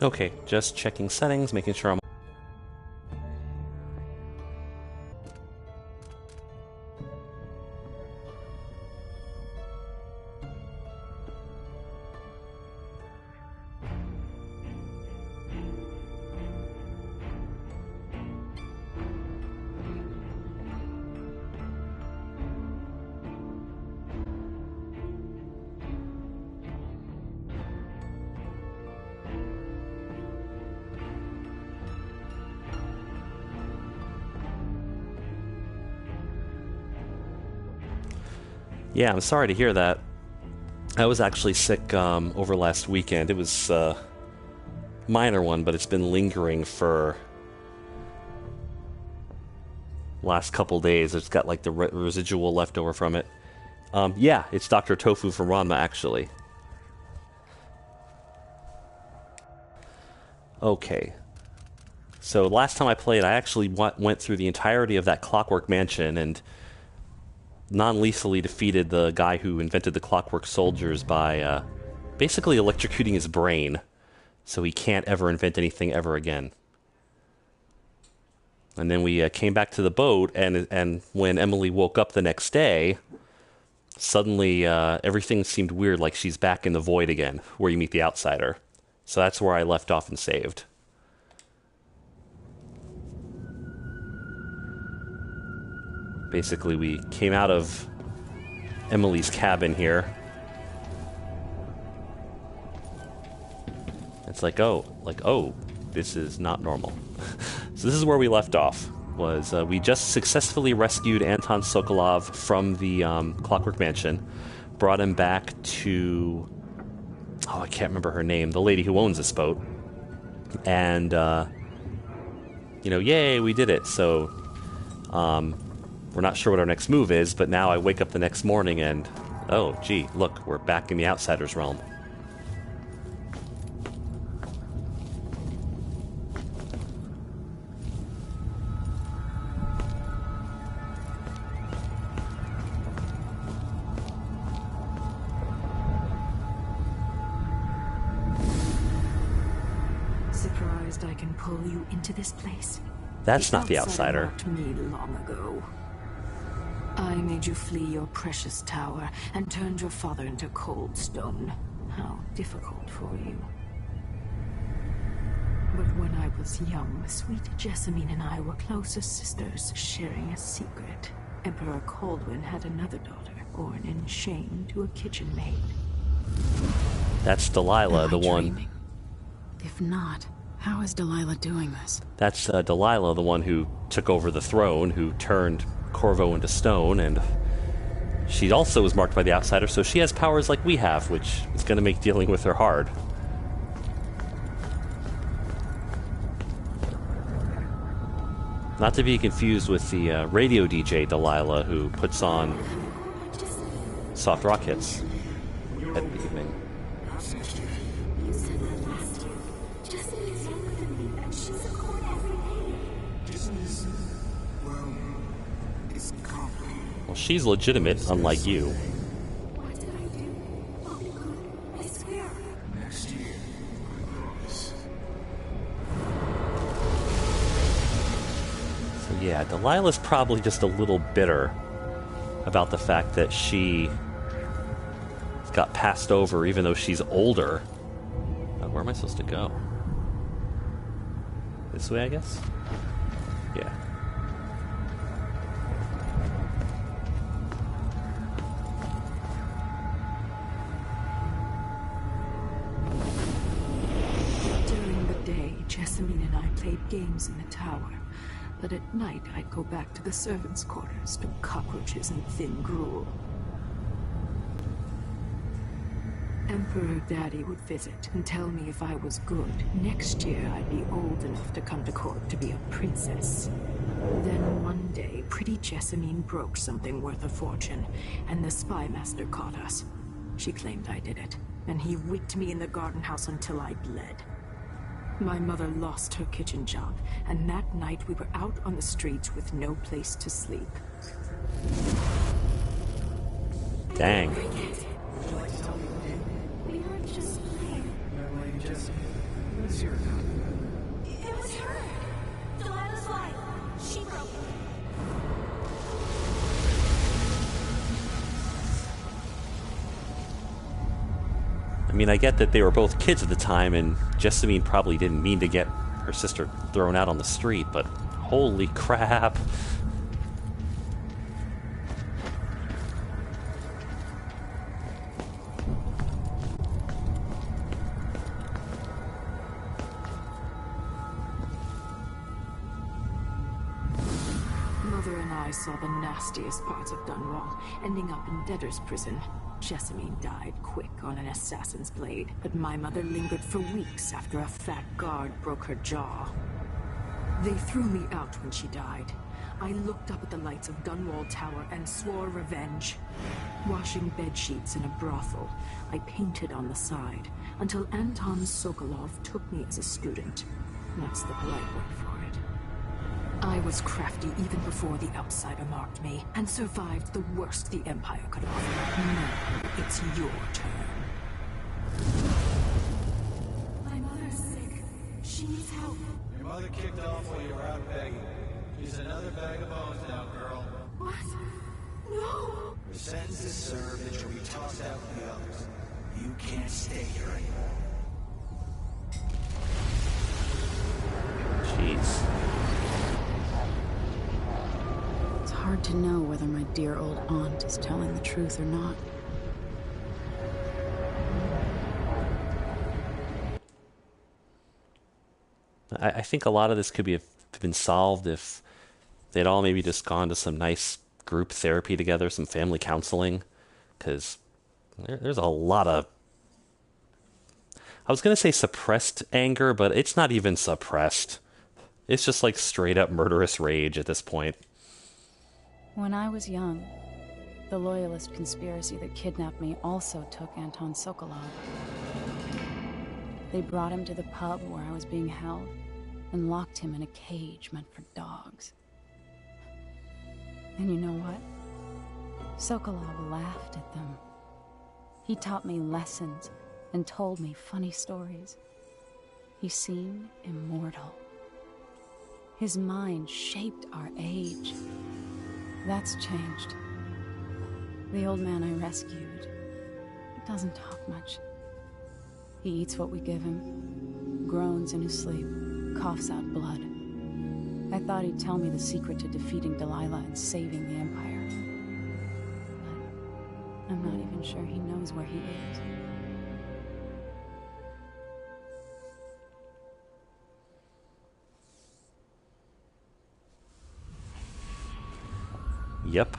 Okay, just checking settings, making sure I'm... Yeah, I'm sorry to hear that. I was actually sick over last weekend. It was a minor one, but it's been lingering for last couple days. It's got like the residual left over from it. Yeah, it's Dr. Tofu from Ranma, actually. Okay. So last time I played, I actually went through the entirety of that Clockwork Mansion and non-lethally defeated the guy who invented the Clockwork Soldiers by basically electrocuting his brain, so he can't ever invent anything ever again. And then we came back to the boat, and when Emily woke up the next day, suddenly everything seemed weird, like she's back in the void again, where you meet the outsider. So that's where I left off and saved. Basically, we came out of Emily's cabin here. It's like, oh, this is not normal. So this is where we left off. We just successfully rescued Anton Sokolov from the Clockwork Mansion, brought him back to, I can't remember her name, the lady who owns this boat, and yay, we did it. So we're not sure what our next move is, but now I wake up the next morning and, oh, gee, look, we're back in the Outsider's realm. Surprised I can pull you into this place? That's not the Outsider. Me long ago. I made you flee your precious tower and turned your father into cold stone. How difficult for you. But when I was young, sweet Jessamine and I were close as sisters, sharing a secret. Emperor Kaldwin had another daughter, born in shame to a kitchen maid. That's Delilah, the one... Dreaming? If not, how is Delilah doing this? That's Delilah, the one who took over the throne, who turned Corvo into stone, and she also was marked by the Outsider, so she has powers like we have, which is going to make dealing with her hard. Not to be confused with the radio DJ Delilah, who puts on soft rock hits at the evening. Well, she's legitimate, unlike you. What did I do? Oh, good. I swear. Next year. So yeah, Delilah's probably just a little bitter about the fact that she got passed over even though she's older. Where am I supposed to go? This way, I guess? Yeah. During the day, Jessamine and I played games in the tower. But at night, I'd go back to the servants' quarters to cockroaches and thin gruel. Emperor Daddy would visit and tell me if I was good. Next year, I'd be old enough to come to court to be a princess. Then one day, pretty Jessamine broke something worth a fortune, and the spy master caught us. She claimed I did it, and he whipped me in the garden house until I bled. My mother lost her kitchen job, and that night we were out on the streets with no place to sleep. Dang. We were just playing. It was her! Delilah's wife. She broke it. I mean, I get that they were both kids at the time, and Jessamine probably didn't mean to get her sister thrown out on the street, but holy crap. Mother and I saw the nastiest parts of Dunwall, ending up in debtor's prison. Jessamine died quick on an assassin's blade, but my mother lingered for weeks after a fat guard broke her jaw. They threw me out when she died. I looked up at the lights of Dunwall Tower and swore revenge. Washing bedsheets in a brothel, I painted on the side, until Anton Sokolov took me as a student. That's the polite word for it. I was crafty even before the outsider marked me, and survived the worst the Empire could offer. Now, it's your turn. My mother's sick. She needs help. Your mother kicked off while you were out begging. She's another bag of bones now, girl. What? No! Your sentence is served and you'll be tossed out with the others. You can't stay here anymore. Jeez. It's hard to know whether my dear old aunt is telling the truth or not. I think a lot of this could have been solved if they'd all maybe just gone to some nice group therapy together, some family counseling, because there's a lot of, I was going to say suppressed anger, but it's not even suppressed. It's just like straight up murderous rage at this point. When I was young, the Loyalist conspiracy that kidnapped me also took Anton Sokolov. They brought him to the pub where I was being held and locked him in a cage meant for dogs. And you know what? Sokolov laughed at them. He taught me lessons and told me funny stories. He seemed immortal. His mind shaped our age. That's changed. The old man I rescued doesn't talk much. He eats what we give him, groans in his sleep, coughs out blood. I thought he'd tell me the secret to defeating Delilah and saving the Empire. But I'm not even sure he knows where he is. Yep.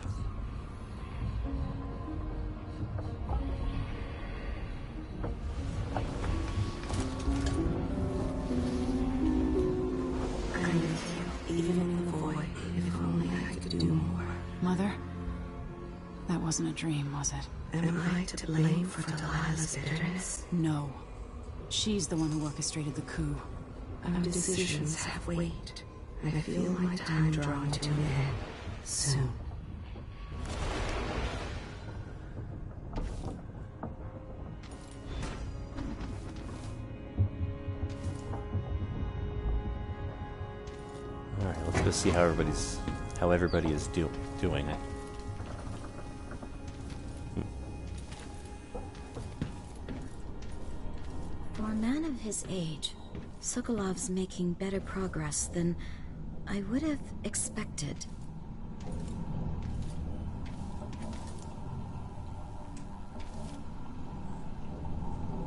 Even in the void, if only I could do more. Mother? That wasn't a dream, was it? Am I to blame for Delilah's bitterness? No. She's the one who orchestrated the coup. Our decisions have weight. I feel my time drawing to an end soon. All right, let's go see how everybody is doing it. For a man of his age, Sokolov's making better progress than I would have expected.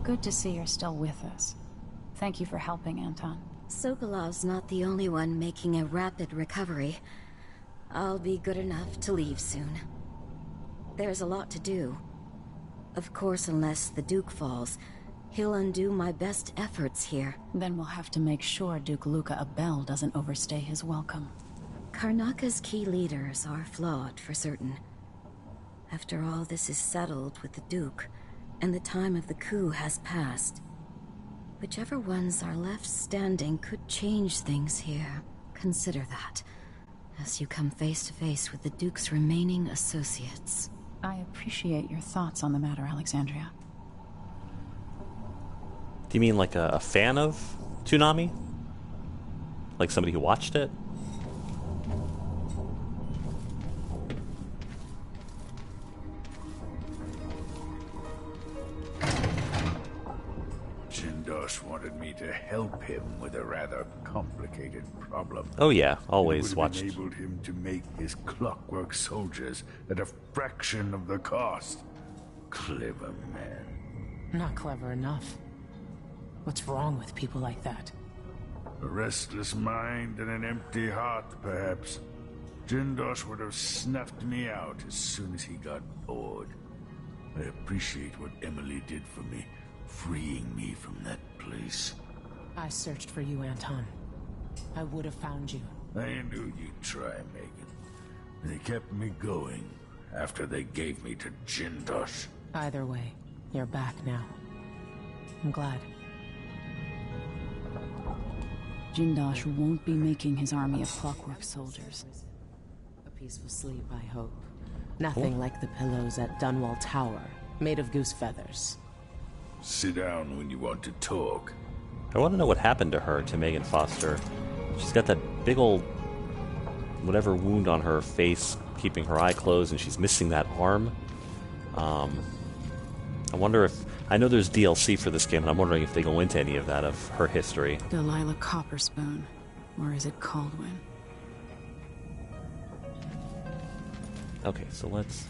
Good to see you're still with us. Thank you for helping, Anton. Sokolov's not the only one making a rapid recovery. I'll be good enough to leave soon. There's a lot to do. Of course, unless the Duke falls, he'll undo my best efforts here. Then we'll have to make sure Duke Luca Abel doesn't overstay his welcome. Karnaca's key leaders are flawed, for certain. After all this is settled with the Duke, and the time of the coup has passed, whichever ones are left standing could change things here. Consider that, as you come face to face with the Duke's remaining associates. I appreciate your thoughts on the matter, Alexandria. Do you mean like a fan of Toonami? Like somebody who watched it? Jindosh wanted me to help him with a rather complicated problem. Oh yeah, always It would watched. have enabled him to make his clockwork soldiers at a fraction of the cost. Clever man. Not clever enough. What's wrong with people like that? A restless mind and an empty heart, perhaps. Jindosh would have snuffed me out as soon as he got bored. I appreciate what Emily did for me, freeing me from that place. I searched for you, Anton. I would have found you. I knew you'd try, Megan. They kept me going after they gave me to Jindosh. Either way, you're back now. I'm glad. Jindosh won't be making his army of clockwork soldiers. A peaceful sleep, I hope. Nothing like the pillows at Dunwall Tower, made of goose feathers. Sit down when you want to talk. I want to know what happened to her, to Megan Foster. She's got that big old whatever wound on her face, keeping her eye closed, and she's missing that arm. I wonder if... I know there's DLC for this game, and I'm wondering if they go into any of that, of her history. Delilah Copperspoon. Or is it Caldwin? Okay, so let's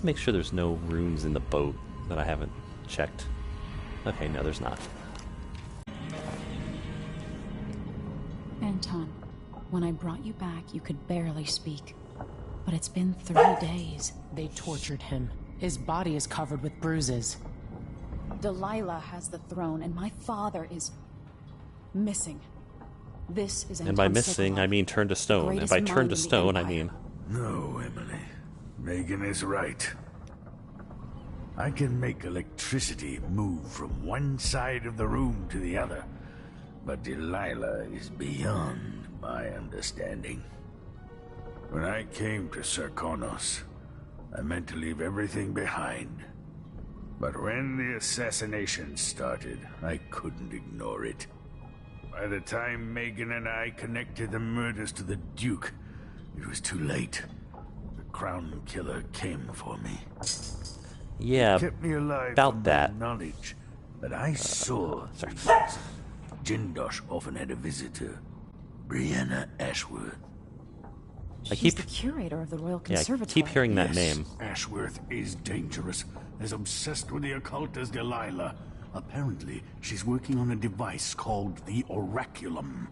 make sure there's no rooms in the boat that I haven't checked. Okay, no, there's not. Anton, when I brought you back, you could barely speak. But it's been 3 days. They tortured him. His body is covered with bruises. Delilah has the throne, and my father is... missing. This is Anton And by missing, Sokolov, I mean turned to stone. And greatest by mind turned to in the stone, I Empire. mean... No, Emily. Megan is right. I can make electricity move from one side of the room to the other, but Delilah is beyond my understanding. When I came to Sarkonos, I meant to leave everything behind. But when the assassination started, I couldn't ignore it. By the time Megan and I connected the murders to the Duke, it was too late. The Crown Killer came for me. Yeah, Kept me alive about from that. the knowledge that I saw. sorry. Jindosh often had a visitor, Brianna Ashworth. I She's keep... the curator of the Royal Yeah, I Conservatory. keep hearing that Yes, name. Ashworth is dangerous, as obsessed with the occult as Delilah. Apparently, she's working on a device called the Oraculum.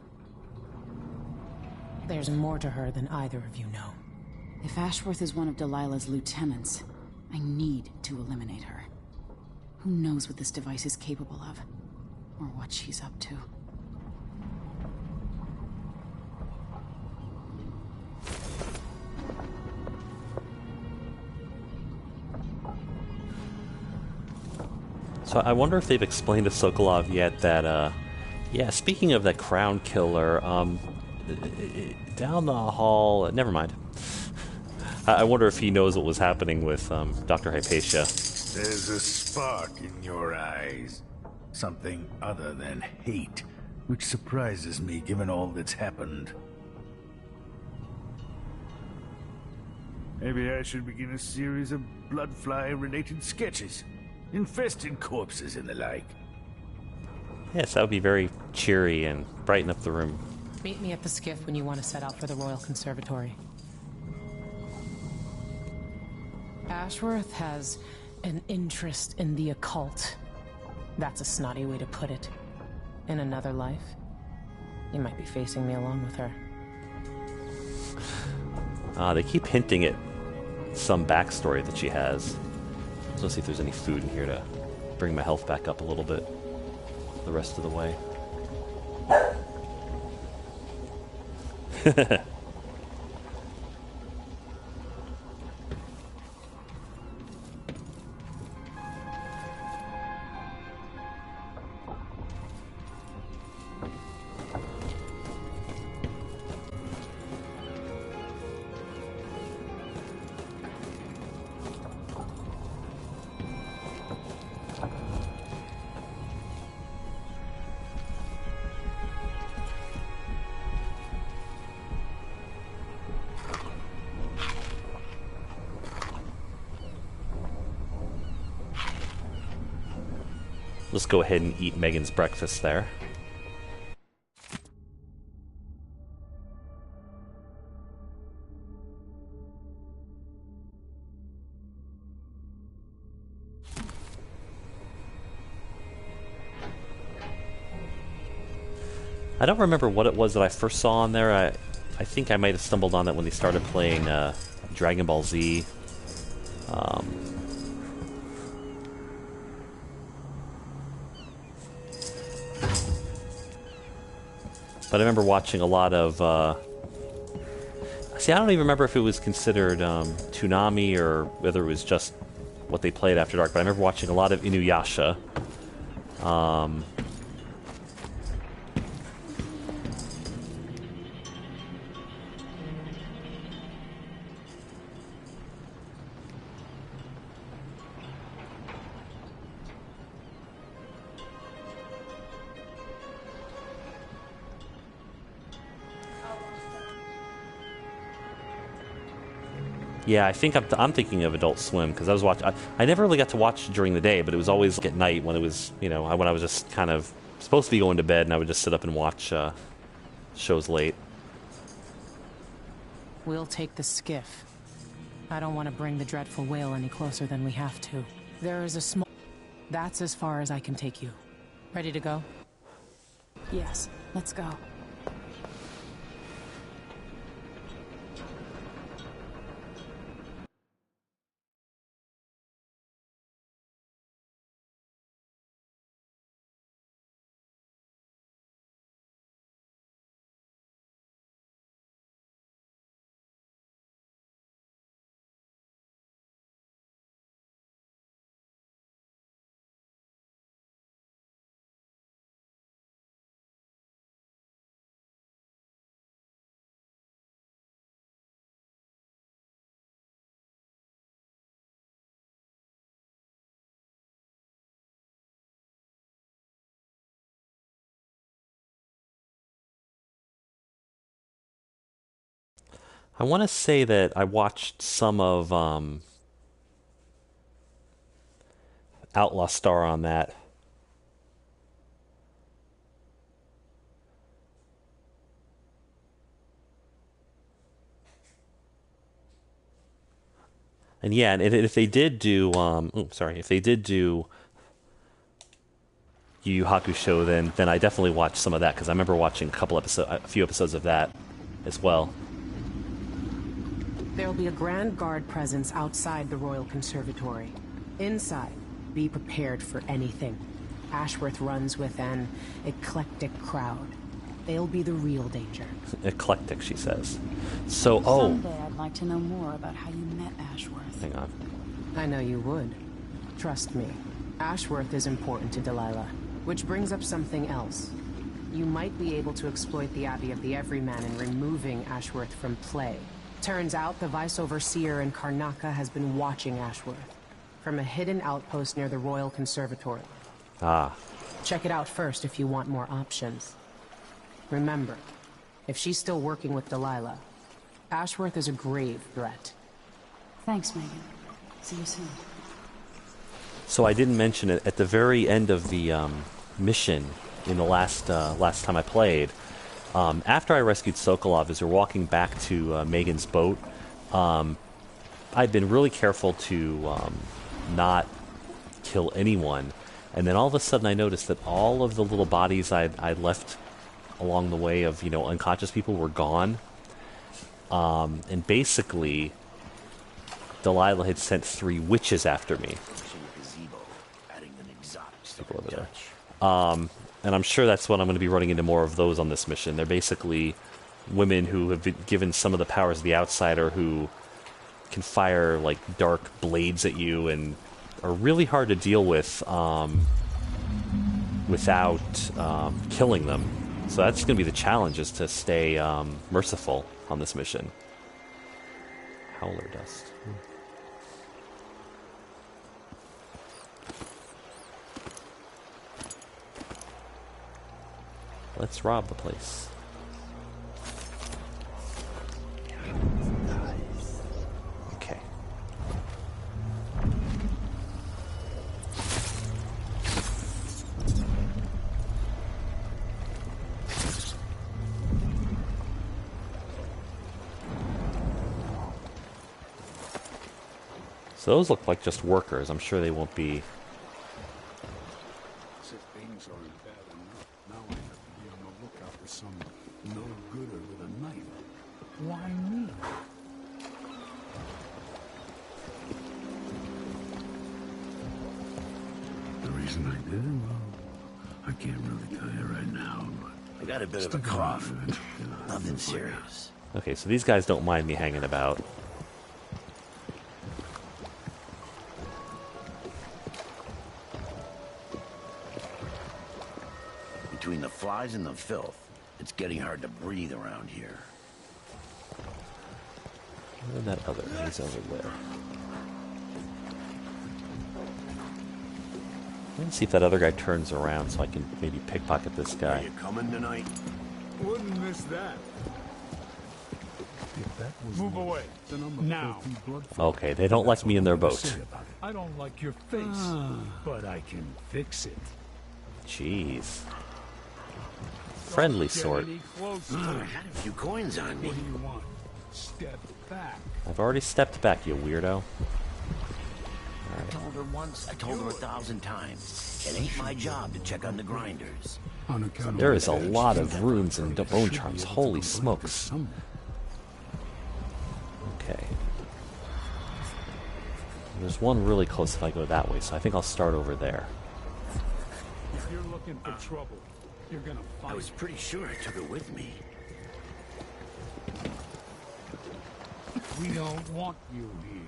There's more to her than either of you know. If Ashworth is one of Delilah's lieutenants, I need to eliminate her. Who knows what this device is capable of? Or what she's up to. So I wonder if they've explained to Sokolov yet that, yeah, speaking of that Crown Killer, down the hall... Never mind. I wonder if he knows what was happening with Dr. Hypatia. There's a spark in your eyes. Something other than hate, which surprises me given all that's happened. Maybe I should begin a series of bloodfly-related sketches. Infested corpses and the like. Yes, that would be very cheery and brighten up the room. Meet me at the skiff when you want to set out for the Royal Conservatory. Ashworth has an interest in the occult. That's a snotty way to put it. In another life, you might be facing me along with her. They keep hinting at some backstory that she has. Let's see if there's any food in here to bring my health back up a little bit the rest of the way. Let's go ahead and eat Megan's breakfast there. I don't remember what it was that I first saw on there. I think I might have stumbled on it when they started playing Dragon Ball Z. But I remember watching a lot of... see, I don't even remember if it was considered Toonami or whether it was just what they played after dark, but I remember watching a lot of Inuyasha. Yeah, I think I'm thinking of Adult Swim because I was watching. I never really got to watch during the day, but it was always at night when it was, when I was just kind of supposed to be going to bed, and I would just sit up and watch shows late. We'll take the skiff. I don't want to bring the dreadful whale any closer than we have to. There is a small... That's as far as I can take you. Ready to go? Yes, let's go. I want to say that I watched some of Outlaw Star on that. And yeah, and if they did do, if they did do Yu Yu Hakusho, then I definitely watched some of that because I remember watching a few episodes of that as well. There'll be a Grand Guard presence outside the Royal Conservatory. Inside, be prepared for anything. Ashworth runs with an eclectic crowd. They'll be the real danger. Eclectic, she says. So, Someday I'd like to know more about how you met Ashworth. Hang on. I know you would. Trust me. Ashworth is important to Delilah. Which brings up something else. You might be able to exploit the Abbey of the Everyman in removing Ashworth from play. Turns out the Vice Overseer in Karnaca has been watching Ashworth from a hidden outpost near the Royal Conservatory. Ah. Check it out first if you want more options. Remember, if she's still working with Delilah, Ashworth is a grave threat. Thanks, Megan. See you soon. So I didn't mention it at the very end of the mission in the last time I played. After I rescued Sokolov, as we're walking back to Megan's boat, I'd been really careful to not kill anyone. And then all of a sudden I noticed that all of the little bodies I'd left along the way of, unconscious people were gone. And basically, Delilah had sent 3 witches after me. Over there. And I'm sure that's what I'm going to be running into more of those on this mission. They're basically women who have been given some of the powers of the Outsider, who can fire like dark blades at you and are really hard to deal with without killing them. So that's going to be the challenge, is to stay merciful on this mission. Howler dust. Let's rob the place. Okay. So those look like just workers. I'm sure they won't be... If things aren't bad enough, now I have to be on the lookout for some no-gooder with a knife. Why me? The reason I did it, well, I can't really tell you right now, but... I got a bit of a cough. Nothing serious. Okay, so these guys don't mind me hanging about. Between the flies and the filth, it's getting hard to breathe around here. Where's that other? He's over there. Let's see if that other guy turns around so I can maybe pickpocket this Are guy. you coming tonight? Wouldn't miss that. If that was move away. Then I'm a now. Okay, they don't like me in their boat. I don't like your face, but I can fix it. Jeez. Friendly sort. I had a few coins on me. What do you want? Step back. I've already stepped back, you weirdo. I told her once, I told her 1,000 times. It ain't my job to check on the grinders. There is a lot of runes and bone charms. Holy smokes. Okay. There's one really close if I go that way, so I think I'll start over there. If you're looking for trouble, you're gonna find I was pretty sure I took it with me. We don't want you here.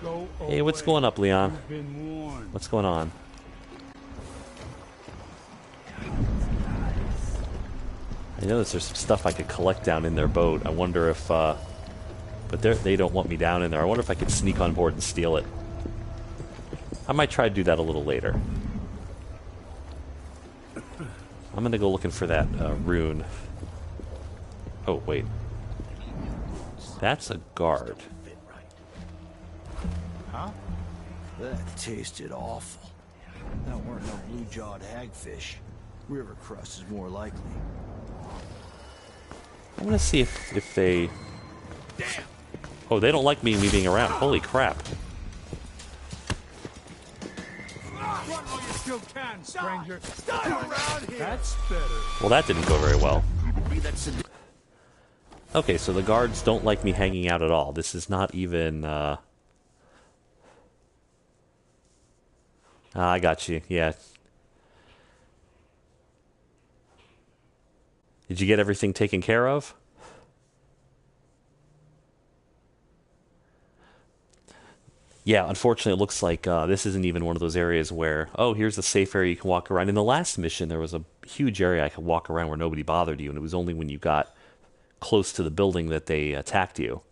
Go Hey, what's away. going up, Leon? You've been warned. What's going on? I noticed there's some stuff I could collect down in their boat. I wonder if, but they don't want me down in there. I wonder if I could sneak on board and steal it. I might try to do that a little later. I'm gonna go looking for that rune. Oh, wait. That's a guard. Huh? That tasted awful. That weren't no blue-jawed hagfish. River crust is more likely. I want to see if they... Damn! Oh, they don't like me being around. Holy crap. Run while you still can, stranger. Stop around here. That's better. Well, that didn't go very well. Okay, so the guards don't like me hanging out at all. This is not even... I got you. Yeah. Did you get everything taken care of? Yeah, unfortunately, it looks like this isn't even one of those areas where, oh, here's a safe area you can walk around. In the last mission, there was a huge area I could walk around where nobody bothered you, and it was only when you got close to the building that they attacked you.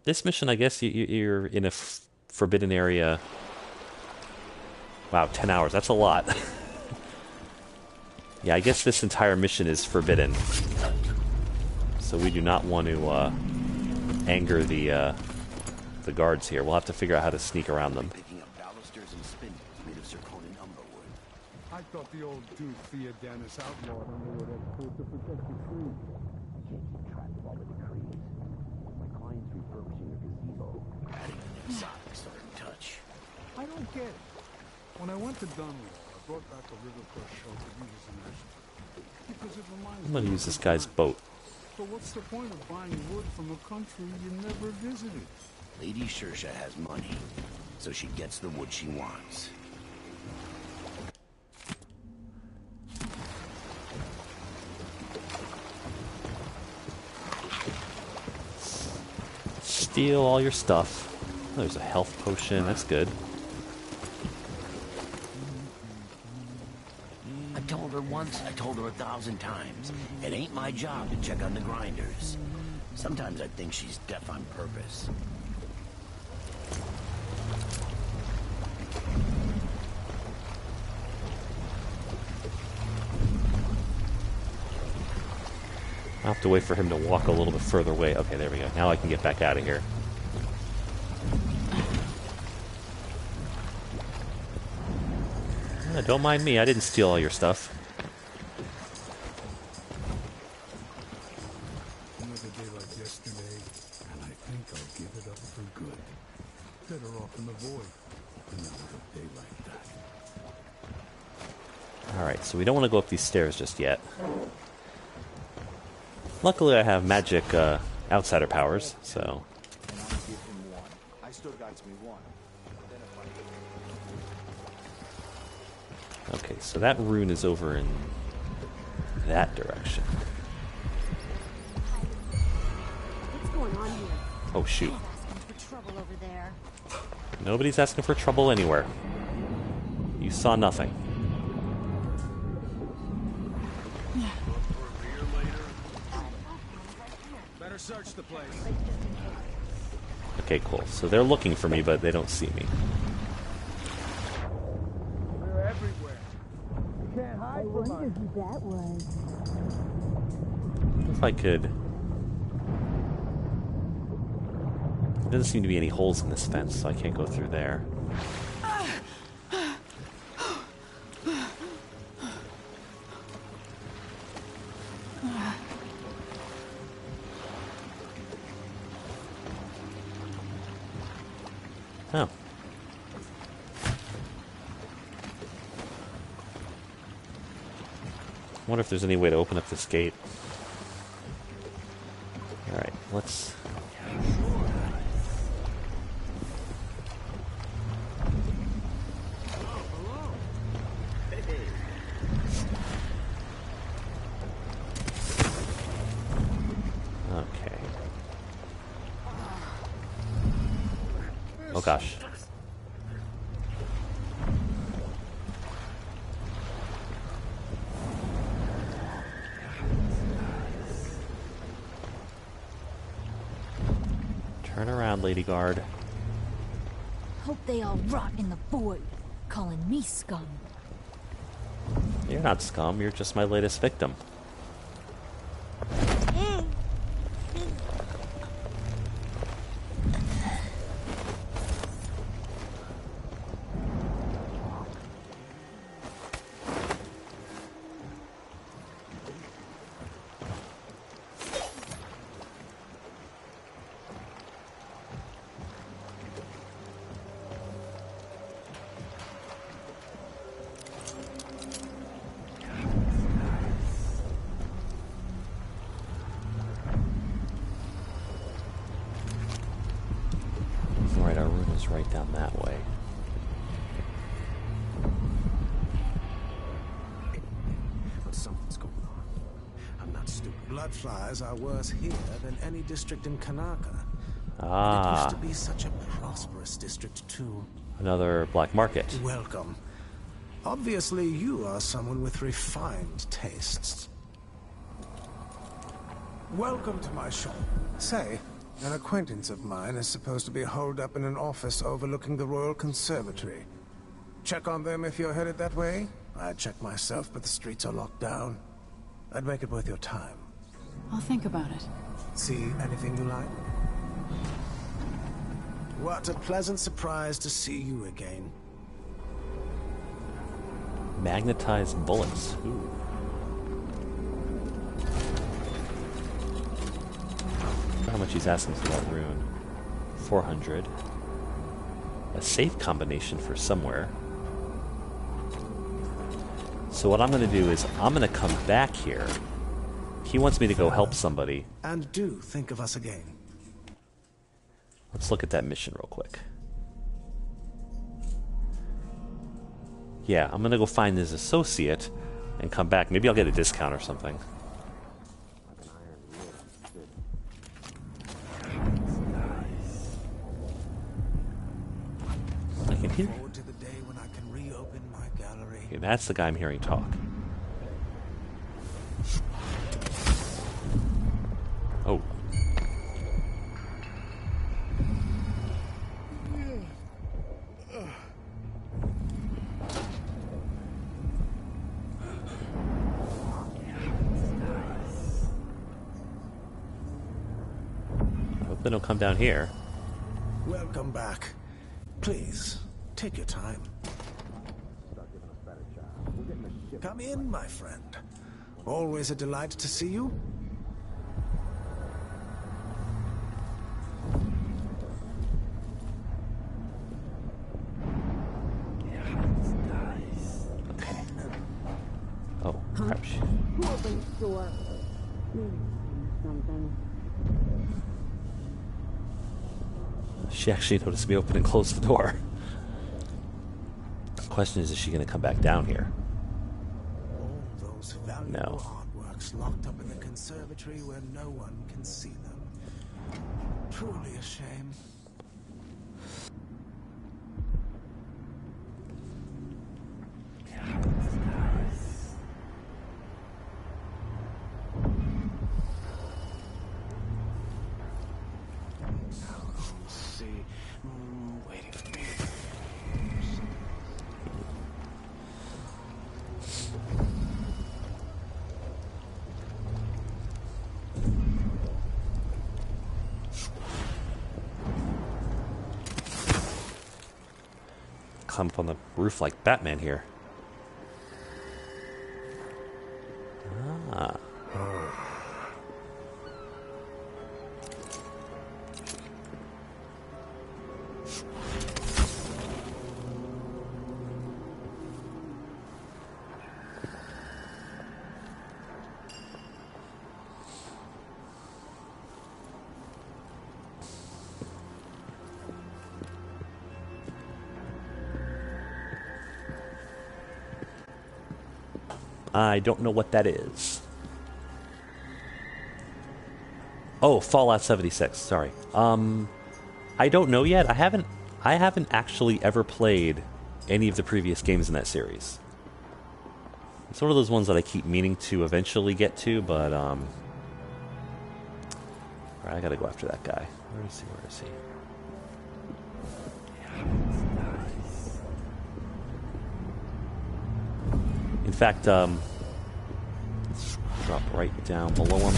This mission, I guess, you're in a forbidden area. Wow, 10 hours. That's a lot. Yeah, I guess this entire mission is forbidden. So we do not want to anger the guards here. We'll have to figure out how to sneak around them. Picking up balusters and spindles made of zirconian umberwood. I thought the old Duke Theodanis outlawed underwood export to protect the trees. Keep track of all the decrees. My client's refurbishing a gazebo, adding an exotic southern touch. I don't get it. When I went to Dunlop, I brought back a river crush shell to use as an ashtray. Because it reminds I'm going to me use of this the guy's time. boat. But what's the point of buying wood from a country you never visited? Lady Shersha has money, so she gets the wood she wants. Steal all your stuff. Oh, there's a health potion. That's good. I told her once, I told her 1,000 times. It ain't my job to check on the grinders. Sometimes I think she's deaf on purpose. I'll have to wait for him to walk a little bit further away. Okay, there we go. Now I can get back out of here. Don't mind me. I didn't steal all your stuff. Another day like yesterday, and I think Alright, so we don't want to go up these stairs just yet. Luckily I have magic outsider powers, so... I still got me one. Okay, so that rune is over in that direction. What's going on here? Oh shoot. Asking for trouble over there. Nobody's asking for trouble anywhere. You saw nothing. Better search the place. Okay, cool. So they're looking for me, but they don't see me. They're everywhere. You can't hide from us. Who that was. If I could... There doesn't seem to be any holes in this fence, so I can't go through there. Oh. I wonder if there's any way to open up this gate. Alright, let's... Okay. Oh gosh. Turn around, Lady Guard. Hope they all rot in the void, calling me scum. You're not scum, you're just my latest victim. Right, our room is right down that way. But something's going on. I'm not stupid. Bloodflies are worse here than any district in Karnaca. It used to be such a prosperous district, too. Another black market. Welcome. Obviously, you are someone with refined tastes. Welcome to my shop. Say, an acquaintance of mine is supposed to be holed up in an office overlooking the Royal Conservatory. Check on them if you're headed that way. I'd check myself, but the streets are locked down. I'd make it worth your time. I'll think about it. See anything you like? What a pleasant surprise to see you again. Magnetized bullets. Ooh. How much he's asking for that rune? 400. A safe combination for somewhere. So what I'm going to do is I'm going to come back here. He wants me to go help somebody. And do think of us again. Let's look at that mission real quick. Yeah, I'm going to go find his associate and come back. Maybe I'll get a discount or something. I can hear. Forward to the day when I can reopen my gallery. Okay, that's the guy I'm hearing talk. Oh. I hope they don't come down here. Welcome back. Please, take your time. Come in, my friend. Always a delight to see you. open store. Something. She actually noticed me open and close the door. The question is she going to come back down here? All those valuable artworks locked up in the conservatory where no one can see them. Truly a shame. Climb up on the roof like Batman here. Ah. I don't know what that is. Oh, Fallout 76. Sorry. I don't know yet. I haven't actually ever played any of the previous games in that series. It's one of those ones that I keep meaning to eventually get to, but alright, I gotta go after that guy. Where is he? Where is he? In fact, let's drop right down below him.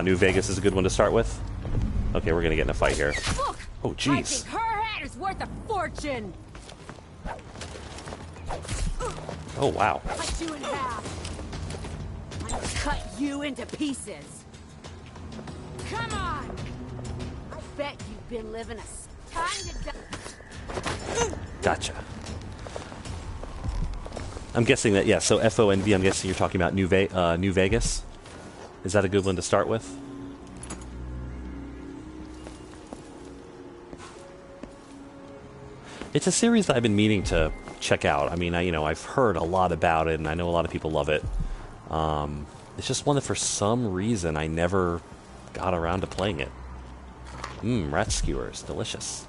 New Vegas is a good one to start with. Okay, we're gonna get in a fight here. Oh, jeez. I think her head is worth a fortune. Oh, wow. Cut you in half. I'm gonna cut you into pieces. Come on! I bet you've been living a time to die. Gotcha. I'm guessing that, yeah, so FONV, I'm guessing you're talking about New Vegas? Is that a good one to start with? It's a series that I've been meaning to check out. I mean, I've heard a lot about it, and I know a lot of people love it. It's just one that for some reason I never got around to playing it. Rat skewers, delicious.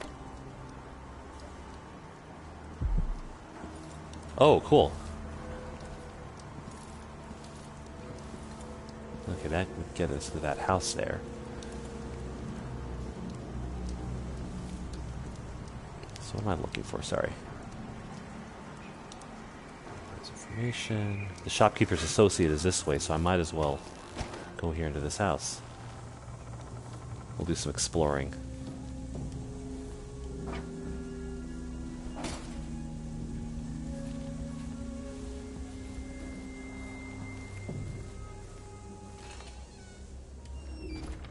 Oh, cool. Okay, that would get us to that house there. So what am I looking for? Sorry. Information. The shopkeeper's associate is this way, so I might as well go here into this house. We'll do some exploring.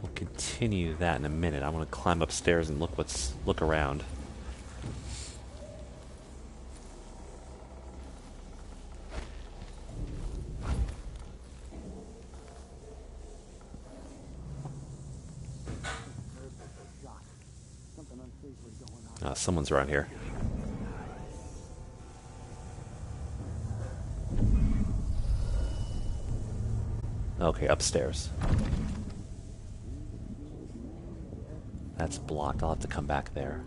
We'll continue that in a minute. I want to climb upstairs and look around. Someone's around here. Okay, upstairs. That's blocked. I'll have to come back there.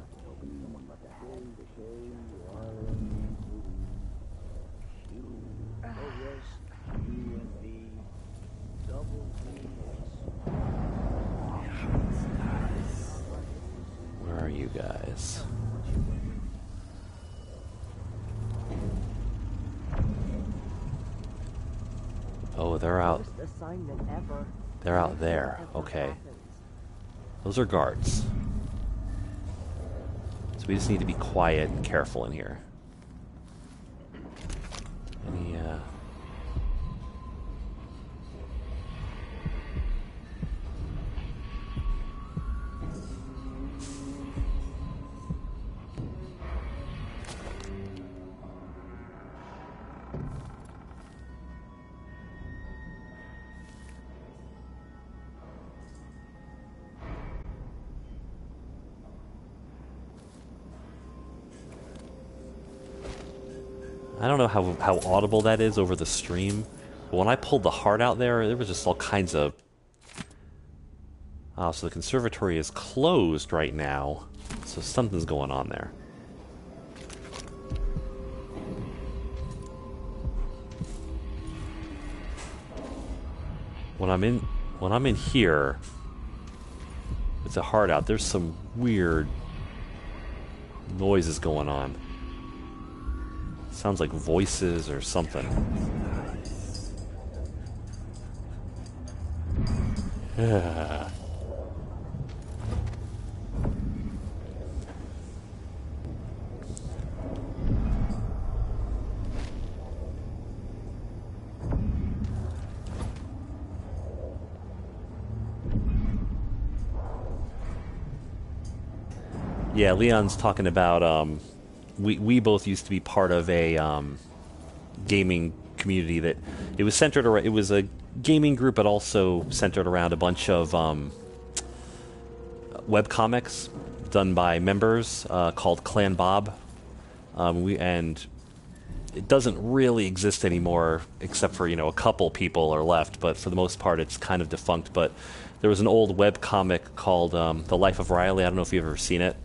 Where are you guys? Oh, they're out. They're out there. Okay. Those are guards. So we just need to be quiet and careful in here. Any, I don't know how audible that is over the stream, but when I pulled the heart out there was just all kinds of... Oh, so the conservatory is closed right now, so something's going on there. When I'm in here, with the heart out, there's some weird noises going on. Sounds like voices or something. Yeah, Leon's talking about we both used to be part of a gaming community that it was centered around. It was a gaming group, but also centered around a bunch of webcomics done by members called Clan Bob. And it doesn't really exist anymore, except for a couple people are left. But for the most part, it's kind of defunct. But there was an old webcomic called The Life of Riley. I don't know if you've ever seen it.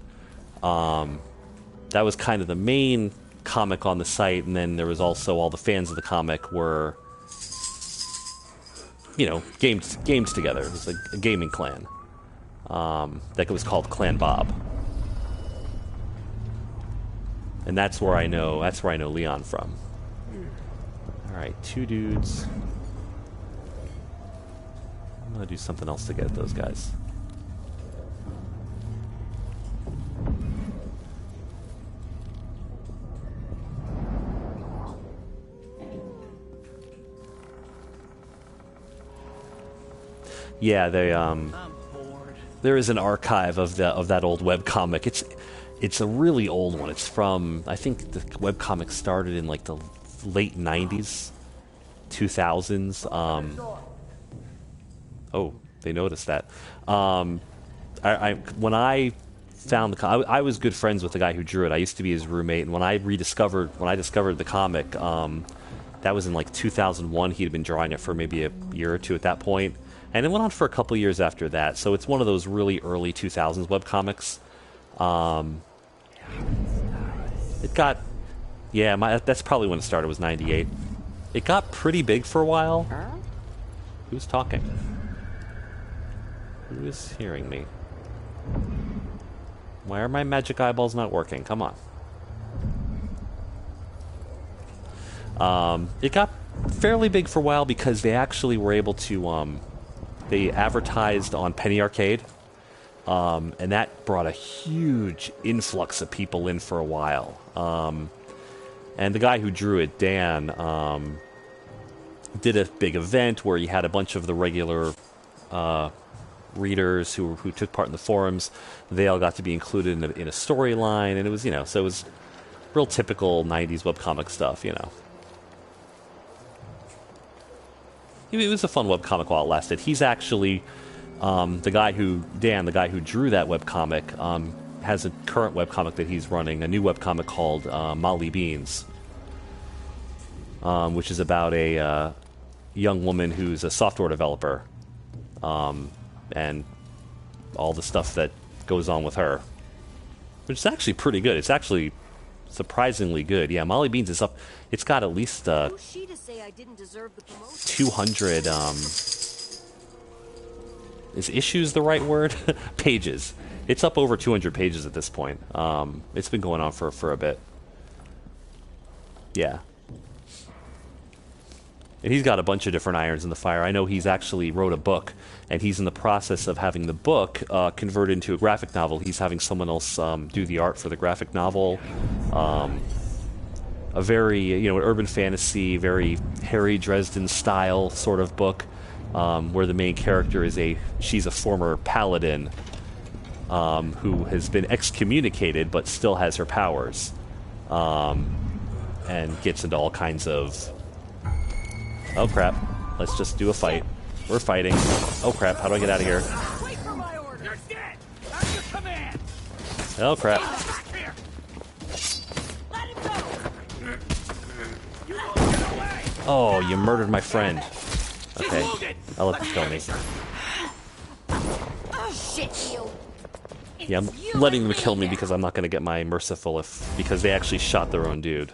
That was kind of the main comic on the site, and then there was also all the fans of the comic were, gamed together. It was a gaming clan. That was called Clan Bob. And that's where I know Leon from. Alright, 2 dudes. I'm gonna do something else to get at those guys. Yeah, there is an archive of that old webcomic. It's a really old one. It's from, I think the webcomic started in like the late 90s, 2000s. Oh, they noticed that. When I found I was good friends with the guy who drew it. I used to be his roommate, and when I discovered the comic, that was in like 2001. He'd been drawing it for maybe a year or two at that point. And it went on for a couple years after that, so it's one of those really early 2000s webcomics. It got... Yeah, that's probably when it started, was 98. It got pretty big for a while. Who's talking? Who is hearing me? Why are my magic eyeballs not working? Come on. It got fairly big for a while because they actually were able to... They advertised on Penny Arcade, and that brought a huge influx of people in for a while. And the guy who drew it, Dan, did a big event where he had a bunch of the regular readers who took part in the forums. They all got to be included in a storyline, and it was, so it was real typical 90s webcomic stuff, It was a fun webcomic while it lasted. He's actually the guy who drew that webcomic, has a current webcomic that he's running, a new webcomic called Molly Beans, which is about a young woman who's a software developer, and all the stuff that goes on with her, which is actually pretty good. It's actually surprisingly good. Yeah, Molly Beans is up. It's got at least 200. Is issues the right word? Pages. It's up over 200 pages at this point. It's been going on for a bit. Yeah. And he's got a bunch of different irons in the fire. I know he's actually wrote a book, and he's in the process of having the book converted into a graphic novel. He's having someone else do the art for the graphic novel. A very, an urban fantasy, very Harry Dresden style sort of book, where the main character is she's a former paladin who has been excommunicated but still has her powers, and gets into all kinds of... Oh crap, let's just do a fight. We're fighting. Oh crap, how do I get out of here? Wait for my orders. Dead. Under your command. Oh crap. Let him go. Oh, you murdered my friend. Okay, I'll let this kill me. Shit, you. Yeah, I'm letting them kill me because I'm not going to get my merciful because they actually shot their own dude.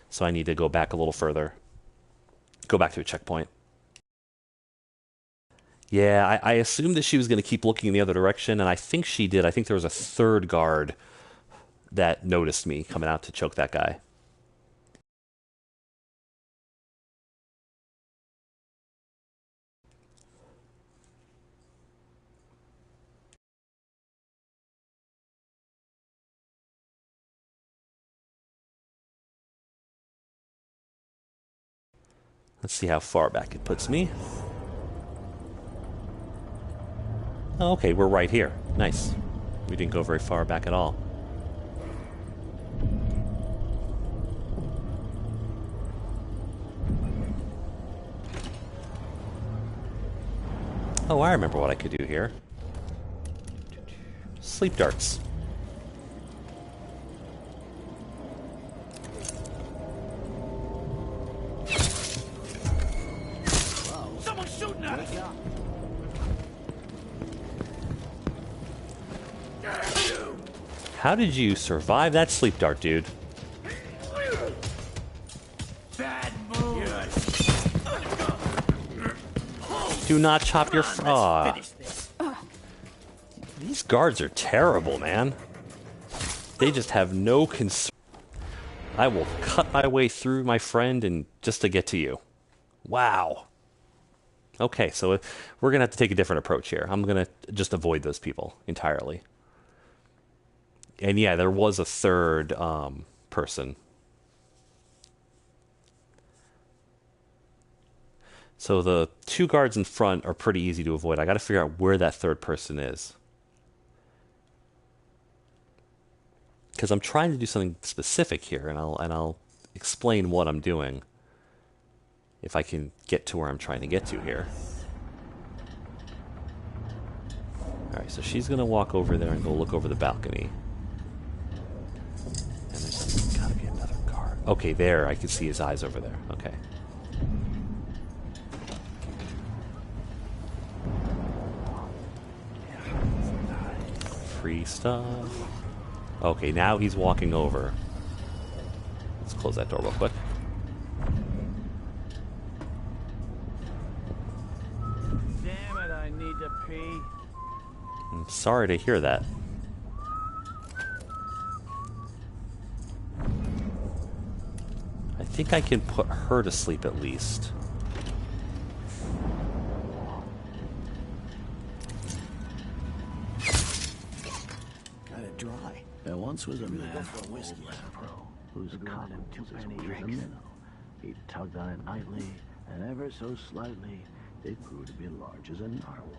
So I need to go back a little further. Go back to a checkpoint. Yeah, I assumed that she was going to keep looking in the other direction, and I think she did. I think there was a third guard that noticed me coming out to choke that guy. Let's see how far back it puts me. Oh, okay, we're right here. Nice. We didn't go very far back at all. Oh, I remember what I could do here. Sleep darts. Someone's shooting at us! How did you survive that sleep dart, dude? Bad move! Do not chop your... Aw. These guards are terrible, man. They just have no concern. I will cut my way through, my friend, and just to get to you. Wow. Okay, so we're going to have to take a different approach here. I'm going to just avoid those people entirely. And yeah, there was a third person. So the two guards in front are pretty easy to avoid. I got to figure out where that third person is. Because I'm trying to do something specific here, and I'll explain what I'm doing if I can get to where I'm trying to get to here. Alright, so she's going to walk over there and go look over the balcony. And there's got to be another guard. Okay, there. I can see his eyes over there. Okay. Free stuff. Okay, now he's walking over. Let's close that door real quick. Damn it, I need to pee. I'm sorry to hear that. I think I can put her to sleep at least. Got it dry. There once was a man whose cut him too many drinks. He tugged on it nightly, and ever so slightly, it grew to be large as a narwhal.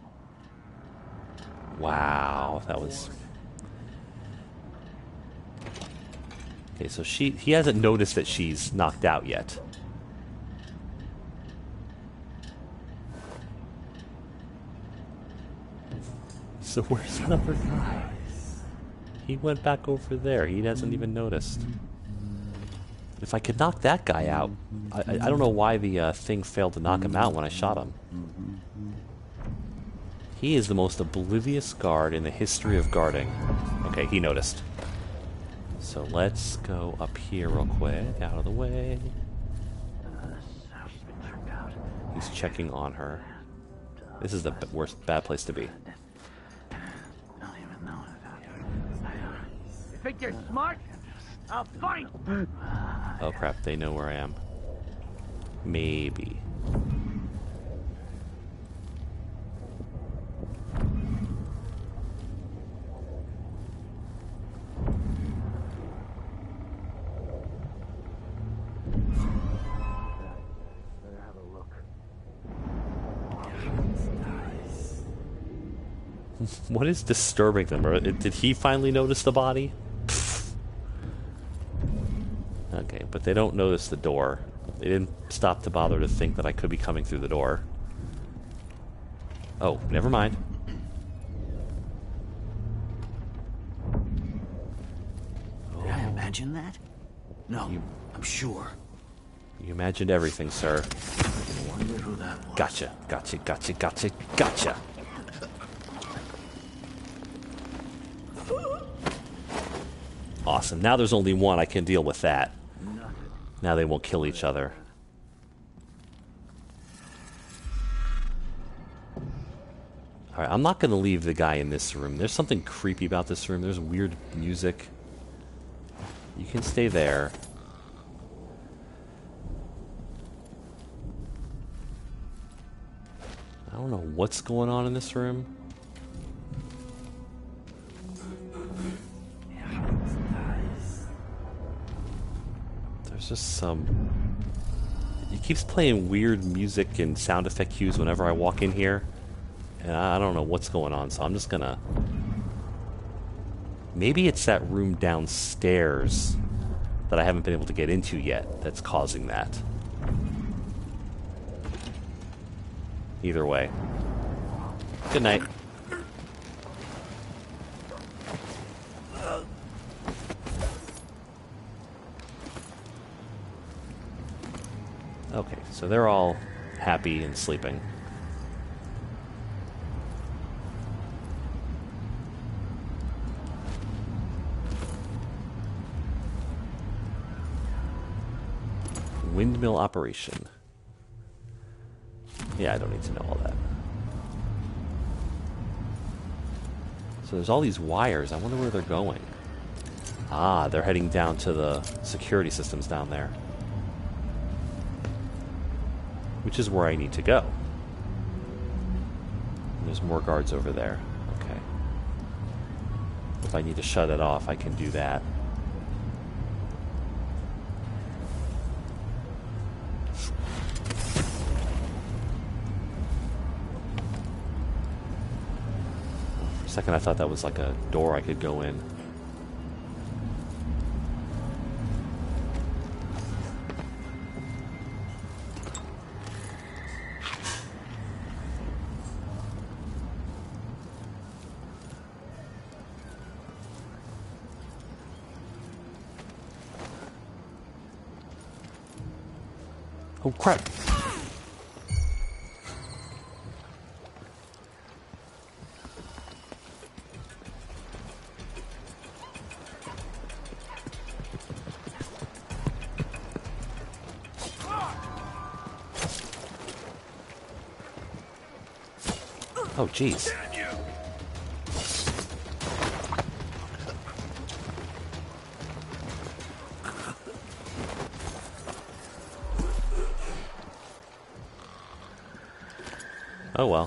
Wow, that was... Okay, so he hasn't noticed that she's knocked out yet. So where's the other guy? He went back over there. He hasn't even noticed. If I could knock that guy out... I don't know why the thing failed to knock him out when I shot him. He is the most oblivious guard in the history of guarding. Okay, he noticed. So let's go up here real quick, out of the way. He's checking on her. This is the bad place to be. You think you're smart? I'll fight! Oh crap, they know where I am. Maybe. What is disturbing them? Or did he finally notice the body? Okay, but they don't notice the door. They didn't stop to bother to think that I could be coming through the door. Oh, never mind. Did I imagine that? No, I'm sure. You imagined everything, sir. Wonder who that was. Gotcha, gotcha, gotcha, gotcha, gotcha. Awesome. Now there's only one. I can deal with that. Now they won't kill each other. Alright, I'm not going to leave the guy in this room. There's something creepy about this room. There's weird music. You can stay there. I don't know what's going on in this room. There's just some... It keeps playing weird music and sound effect cues whenever I walk in here. And I don't know what's going on, so I'm just gonna... Maybe it's that room downstairs that I haven't been able to get into yet that's causing that. Either way. Good night. Okay, so they're all happy and sleeping. Windmill operation. Yeah, I don't need to know all that. So there's all these wires. I wonder where they're going. Ah, they're heading down to the security systems down there. Which is where I need to go. And there's more guards over there. Okay. If I need to shut it off, I can do that. For a second I thought that was like a door I could go in. Oh, crap. Oh, jeez. Oh well.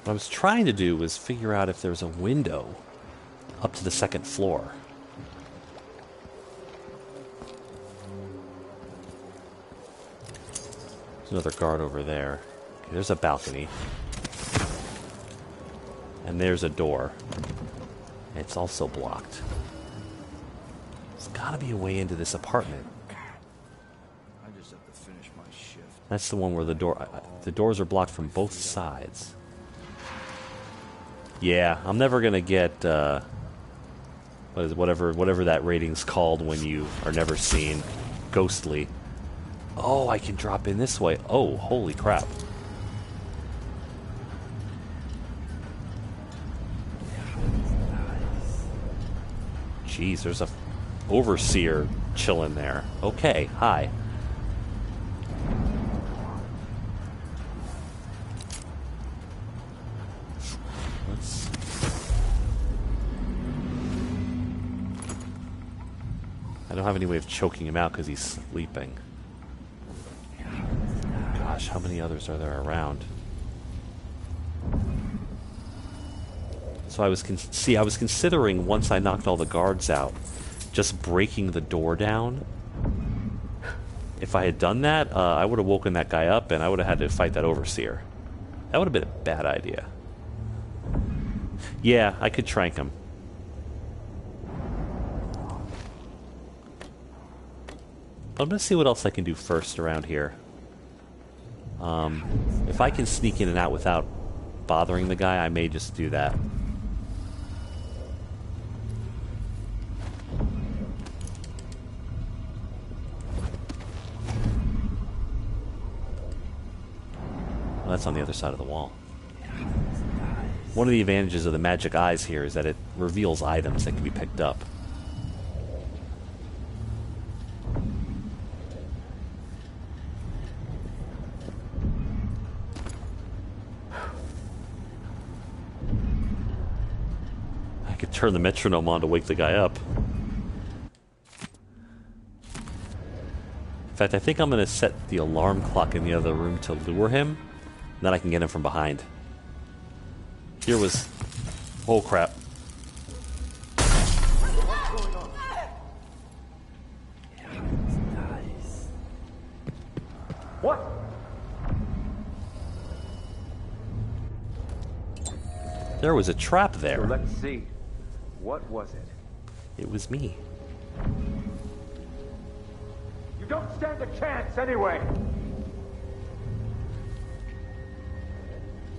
What I was trying to do was figure out if there's a window up to the second floor. There's another guard over there. Okay, there's a balcony. And there's a door. It's also blocked. There's gotta be a way into this apartment. That's the one where the doors are blocked from both sides. Yeah, I'm never gonna get whatever that rating's called when you are never seen. Ghostly. Oh, I can drop in this way. Oh, holy crap. Jeez, there's a overseer chilling there. Okay, hi. I don't have any way of choking him out because he's sleeping. Gosh, how many others are there around? So I was considering, once I knocked all the guards out, just breaking the door down. If I had done that, I would have woken that guy up and I would have had to fight that overseer. That would have been a bad idea. Yeah, I could trank him. I'm going to see what else I can do first around here. If I can sneak in and out without bothering the guy, I may just do that. Well, that's on the other side of the wall. One of the advantages of the magic eyes here is that it reveals items that can be picked up. I could turn the metronome on to wake the guy up. In fact, I think I'm going to set the alarm clock in the other room to lure him, and then I can get him from behind. Here was... Oh, crap. What? There was a trap there. So let's see. What was it? It was me. You don't stand a chance anyway.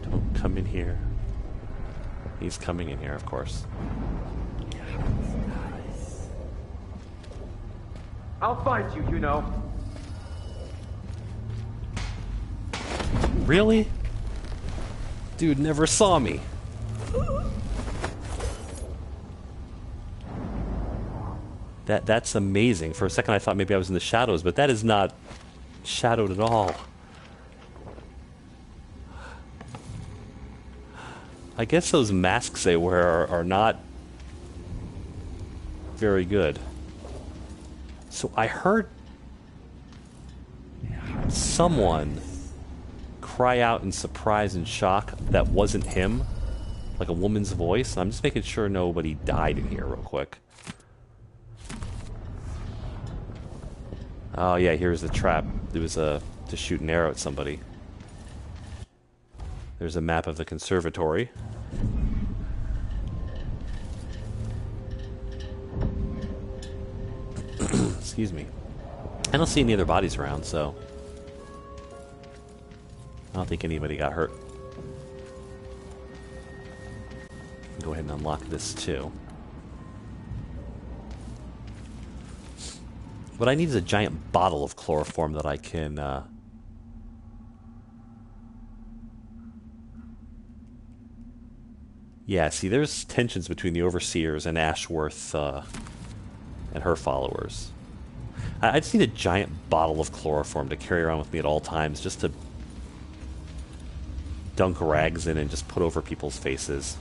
Don't come in here. He's coming in here, of course. I'll find you, you know. Really? Dude never saw me. That's amazing. For a second I thought maybe I was in the shadows, but that is not shadowed at all. I guess those masks they wear are not very good. So I heard someone cry out in surprise and shock that wasn't him, like a woman's voice. I'm just making sure nobody died in here real quick. Oh yeah, here's the trap. It was to shoot an arrow at somebody. There's a map of the conservatory. Excuse me. I don't see any other bodies around, so I don't think anybody got hurt. Go ahead and unlock this too. What I need is a giant bottle of chloroform that I can yeah, see, there's tensions between the Overseers and Ashworth and her followers. I just need a giant bottle of chloroform to carry around with me at all times, just to dunk rags in and just put over people's faces.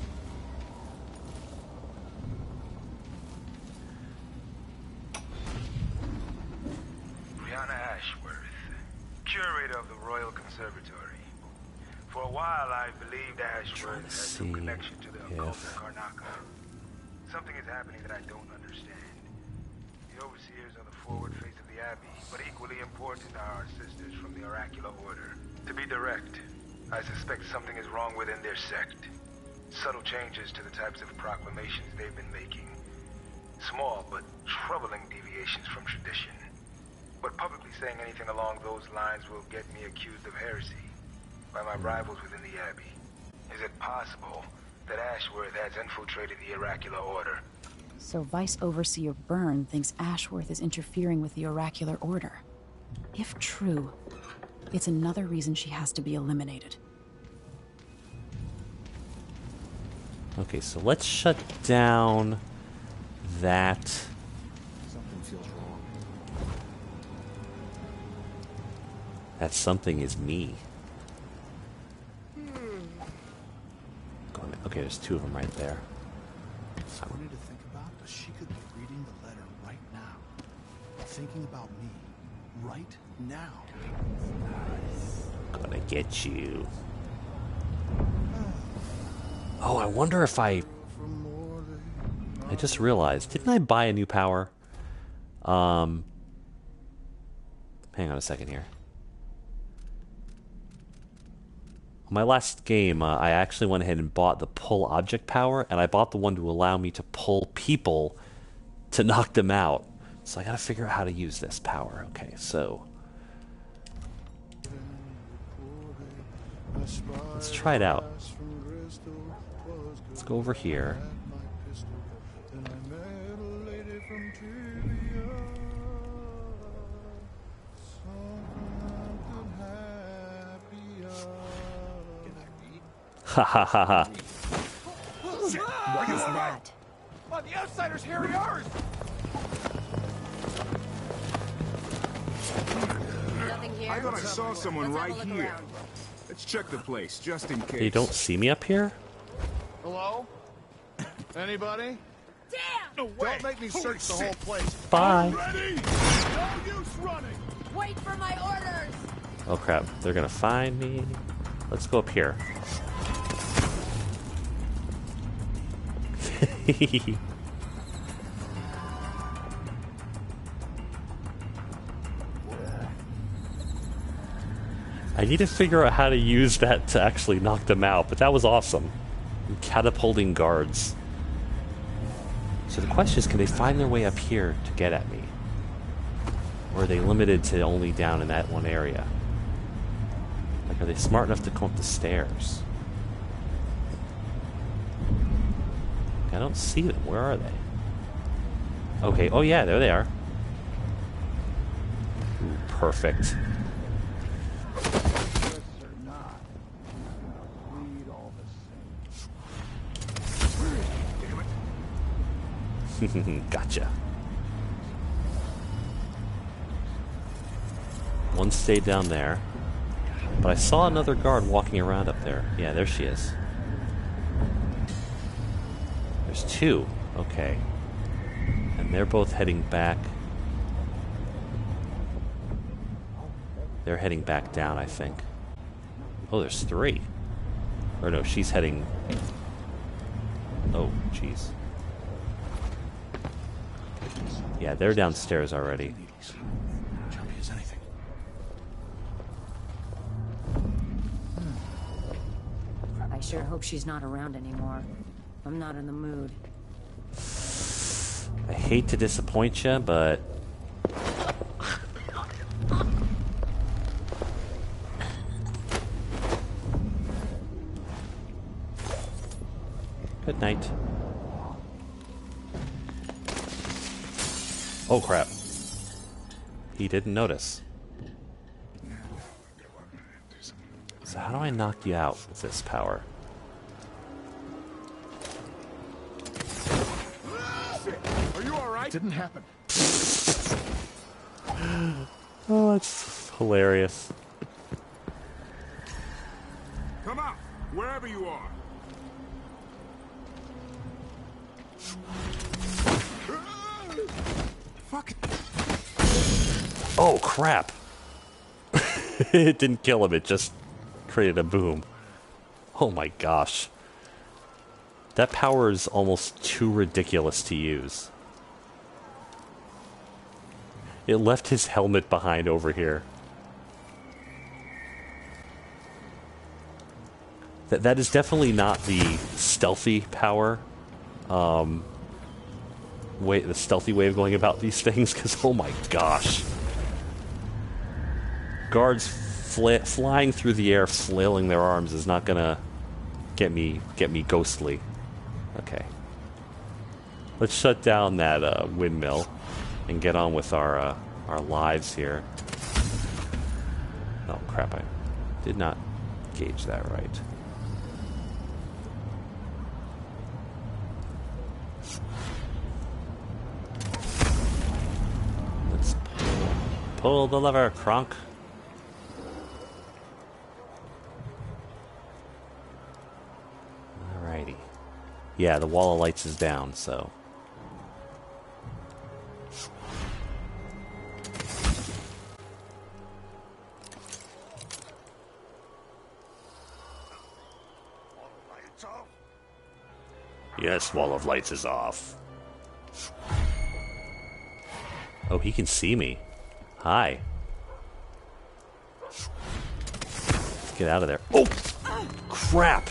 Curator of the Royal Conservatory. For a while, I believed Ashworth had some connection to the occult in Karnaca. Something is happening that I don't understand. The Overseers are the forward face of the Abbey, but equally important are our sisters from the Oracular Order. To be direct, I suspect something is wrong within their sect. Subtle changes to the types of proclamations they've been making. Small, but troubling deviations from tradition. But publicly saying anything along those lines will get me accused of heresy by my rivals within the Abbey. Is it possible that Ashworth has infiltrated the Oracular Order? So Vice Overseer Byrne thinks Ashworth is interfering with the Oracular Order. If true, it's another reason she has to be eliminated. Okay, so let's shut down that. Something feels wrong. That something is me. Okay, there's two of them right there. Funny to think about, but she could be reading the letter right now. Thinking about me right now. Gonna get you. Oh, I wonder if I just realized, didn't I buy a new power? Hang on a second here. My last game, I actually went ahead and bought the pull object power, and I bought the one to allow me to pull people to knock them out. So I gotta figure out how to use this power. Okay, so let's try it out. Let's go over here. Ha ha ha ha. What is that? Oh, the outsiders, here we are! Nothing here. I thought I saw someone right here. Let's check the place, just in case. You don't see me up here? Hello? Anybody? Damn! No way. Don't make me search the whole place. Bye. Ready? No use running. Wait for my orders! Oh crap, they're gonna find me. Let's go up here. I need to figure out how to use that to actually knock them out, but that was awesome. Catapulting guards. So the question is, can they find their way up here to get at me? Or are they limited to only down in that one area? Like, are they smart enough to come up the stairs? I don't see them. Where are they? Okay, oh yeah, there they are. Ooh, perfect. Gotcha. One stayed down there. But I saw another guard walking around up there. Yeah, there she is. There's two. Okay. And they're both heading back. They're heading back down, I think. Oh, there's three. Or no, she's heading... Oh, jeez. Yeah, they're downstairs already. I sure hope she's not around anymore. I'm not in the mood. I hate to disappoint you, but... Good night. Oh crap. He didn't notice. So how do I knock you out with this power? Are you alright? Didn't happen. Oh, that's hilarious. Come out, wherever you are. Fuck. Oh crap. It didn't kill him, it just created a boom. Oh my gosh. That power is almost too ridiculous to use. It left his helmet behind over here. That is definitely not the stealthy power. The stealthy way of going about these things, because oh my gosh. Guards flying through the air, flailing their arms is not gonna get me ghostly. Okay. Let's shut down that windmill and get on with our lives here. Oh crap, I did not gauge that right. Let's pull the lever, Kronk. Alrighty. Yeah, the wall of lights is down, so... Yes, wall of lights is off. Oh, he can see me. Hi. Let's get out of there. Oh! Crap!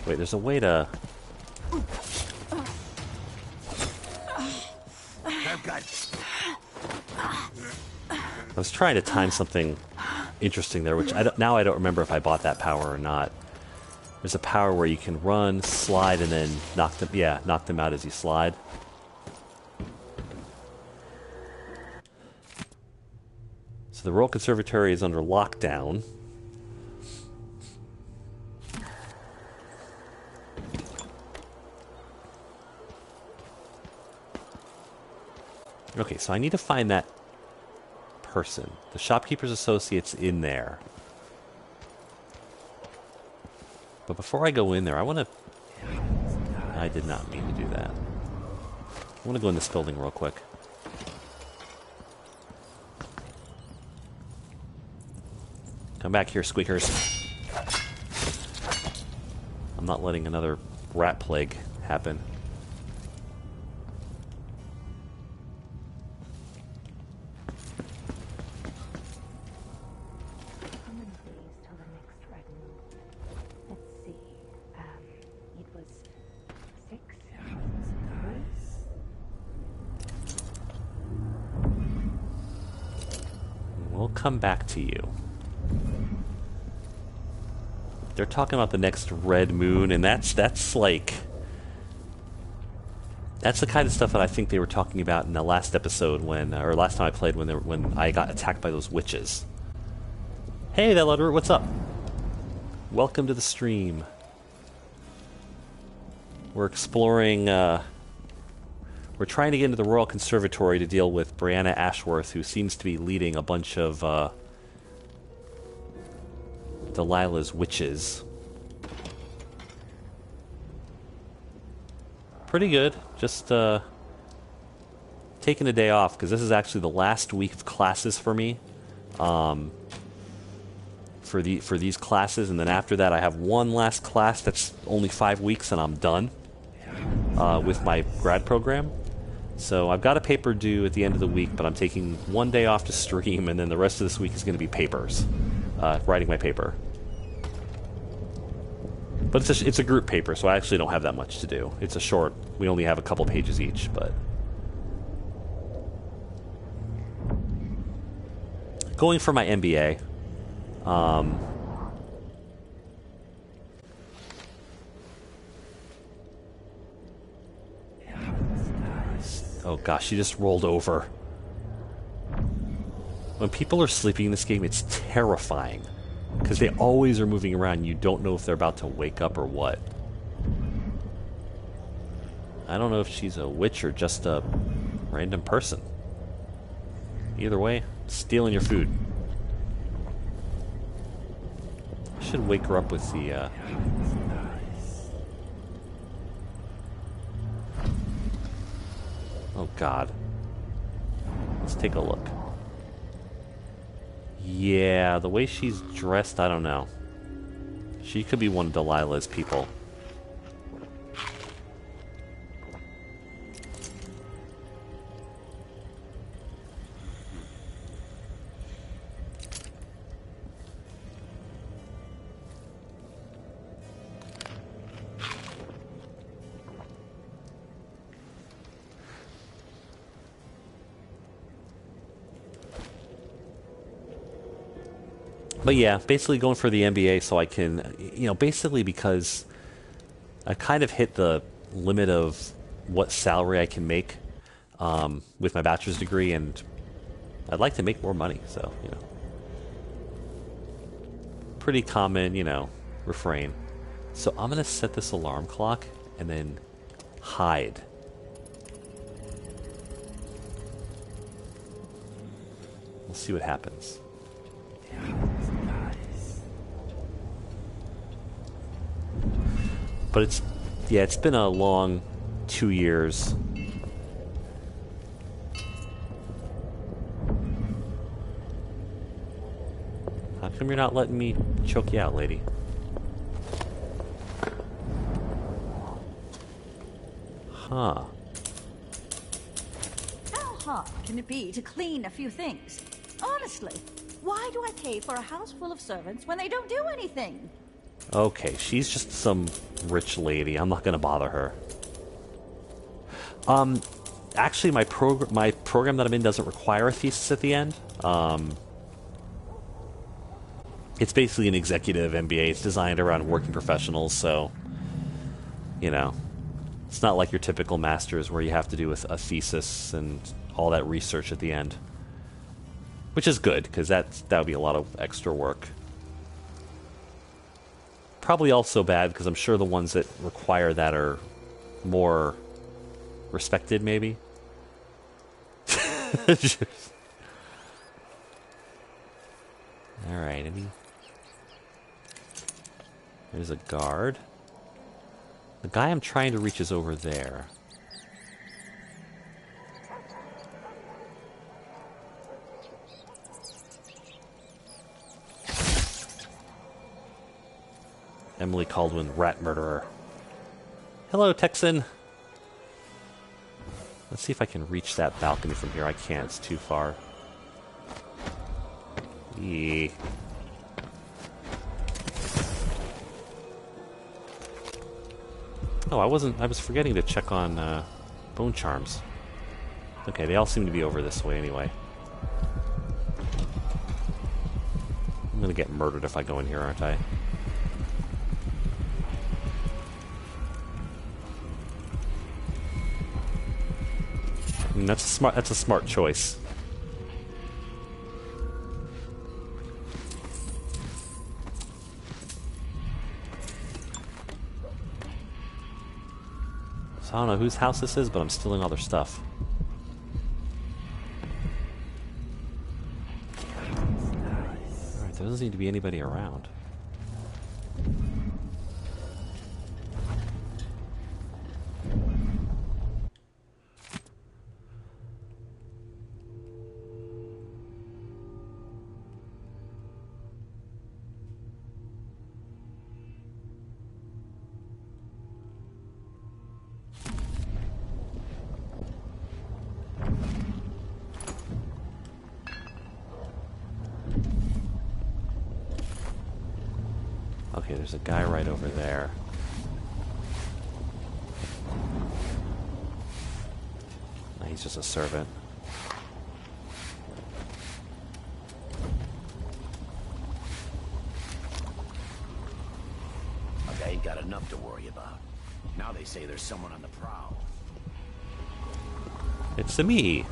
Wait, there's a way to... I was trying to time something interesting there, which now I don't remember if I bought that power or not. There's a power where you can run, slide, and then knock them out as you slide. So the Royal Conservatory is under lockdown. Okay, so I need to find that person. The shopkeeper's associate's in there. But before I go in there, I want to... I did not mean to do that. I want to go in this building real quick. Come back here, squeakers. I'm not letting another rat plague happen. We'll come back to you. They're talking about the next red moon, and that's like... That's the kind of stuff that I think they were talking about in the last episode when... or last time I played when I got attacked by those witches. Hey there, Ludwig, what's up? Welcome to the stream. We're exploring... we're trying to get into the Royal Conservatory to deal with Brianna Ashworth, who seems to be leading a bunch of... Delilah's witches. Pretty good. Just taking a day off because this is actually the last week of classes for me. For these classes, and then after that I have one last class that's only 5 weeks and I'm done with my grad program. So I've got a paper due at the end of the week, but I'm taking one day off to stream, and then the rest of this week is going to be papers. Writing my paper. But it's a group paper, so I actually don't have that much to do. It's a short, we only have a couple pages each, but... Going for my MBA. Oh gosh, she just rolled over. When people are sleeping in this game, it's terrifying. Because they always are moving around and you don't know if they're about to wake up or what. I don't know if she's a witch or just a random person. Either way, stealing your food. I should wake her up with the... Oh god. Let's take a look. Yeah, the way she's dressed, I don't know. She could be one of Delilah's people. But yeah, basically going for the MBA so I can, you know, basically because I kind of hit the limit of what salary I can make with my bachelor's degree, and I'd like to make more money, so, you know. Pretty common, you know, refrain. So I'm going to set this alarm clock and then hide. We'll see what happens. But it's been a long 2 years. How come you're not letting me choke you out, lady? Huh. How hard can it be to clean a few things? Honestly, why do I pay for a house full of servants when they don't do anything? Okay, she's just some rich lady. I'm not gonna bother her. Actually, my program that I'm in doesn't require a thesis at the end. It's basically an executive MBA. It's designed around working professionals, so you know, it's not like your typical master's where you have to do a thesis and all that research at the end. Which is good, because that would be a lot of extra work. Probably also bad, because I'm sure the ones that require that are more respected, maybe. Alright, there's a guard. The guy I'm trying to reach is over there. Emily Caldwin, rat murderer. Hello, Texan. Let's see if I can reach that balcony from here. I can't. It's too far. Eee. Oh, I was forgetting to check on bone charms. Okay, they all seem to be over this way anyway. I'm gonna get murdered if I go in here, aren't I? That's a smart choice. So I don't know whose house this is, but I'm stealing all their stuff. Alright, there doesn't seem to be anybody around. Okay, there's a guy right over there. Oh, he's just a servant. Okay, ain't got enough to worry about. Now they say there's someone on the prowl. It's me.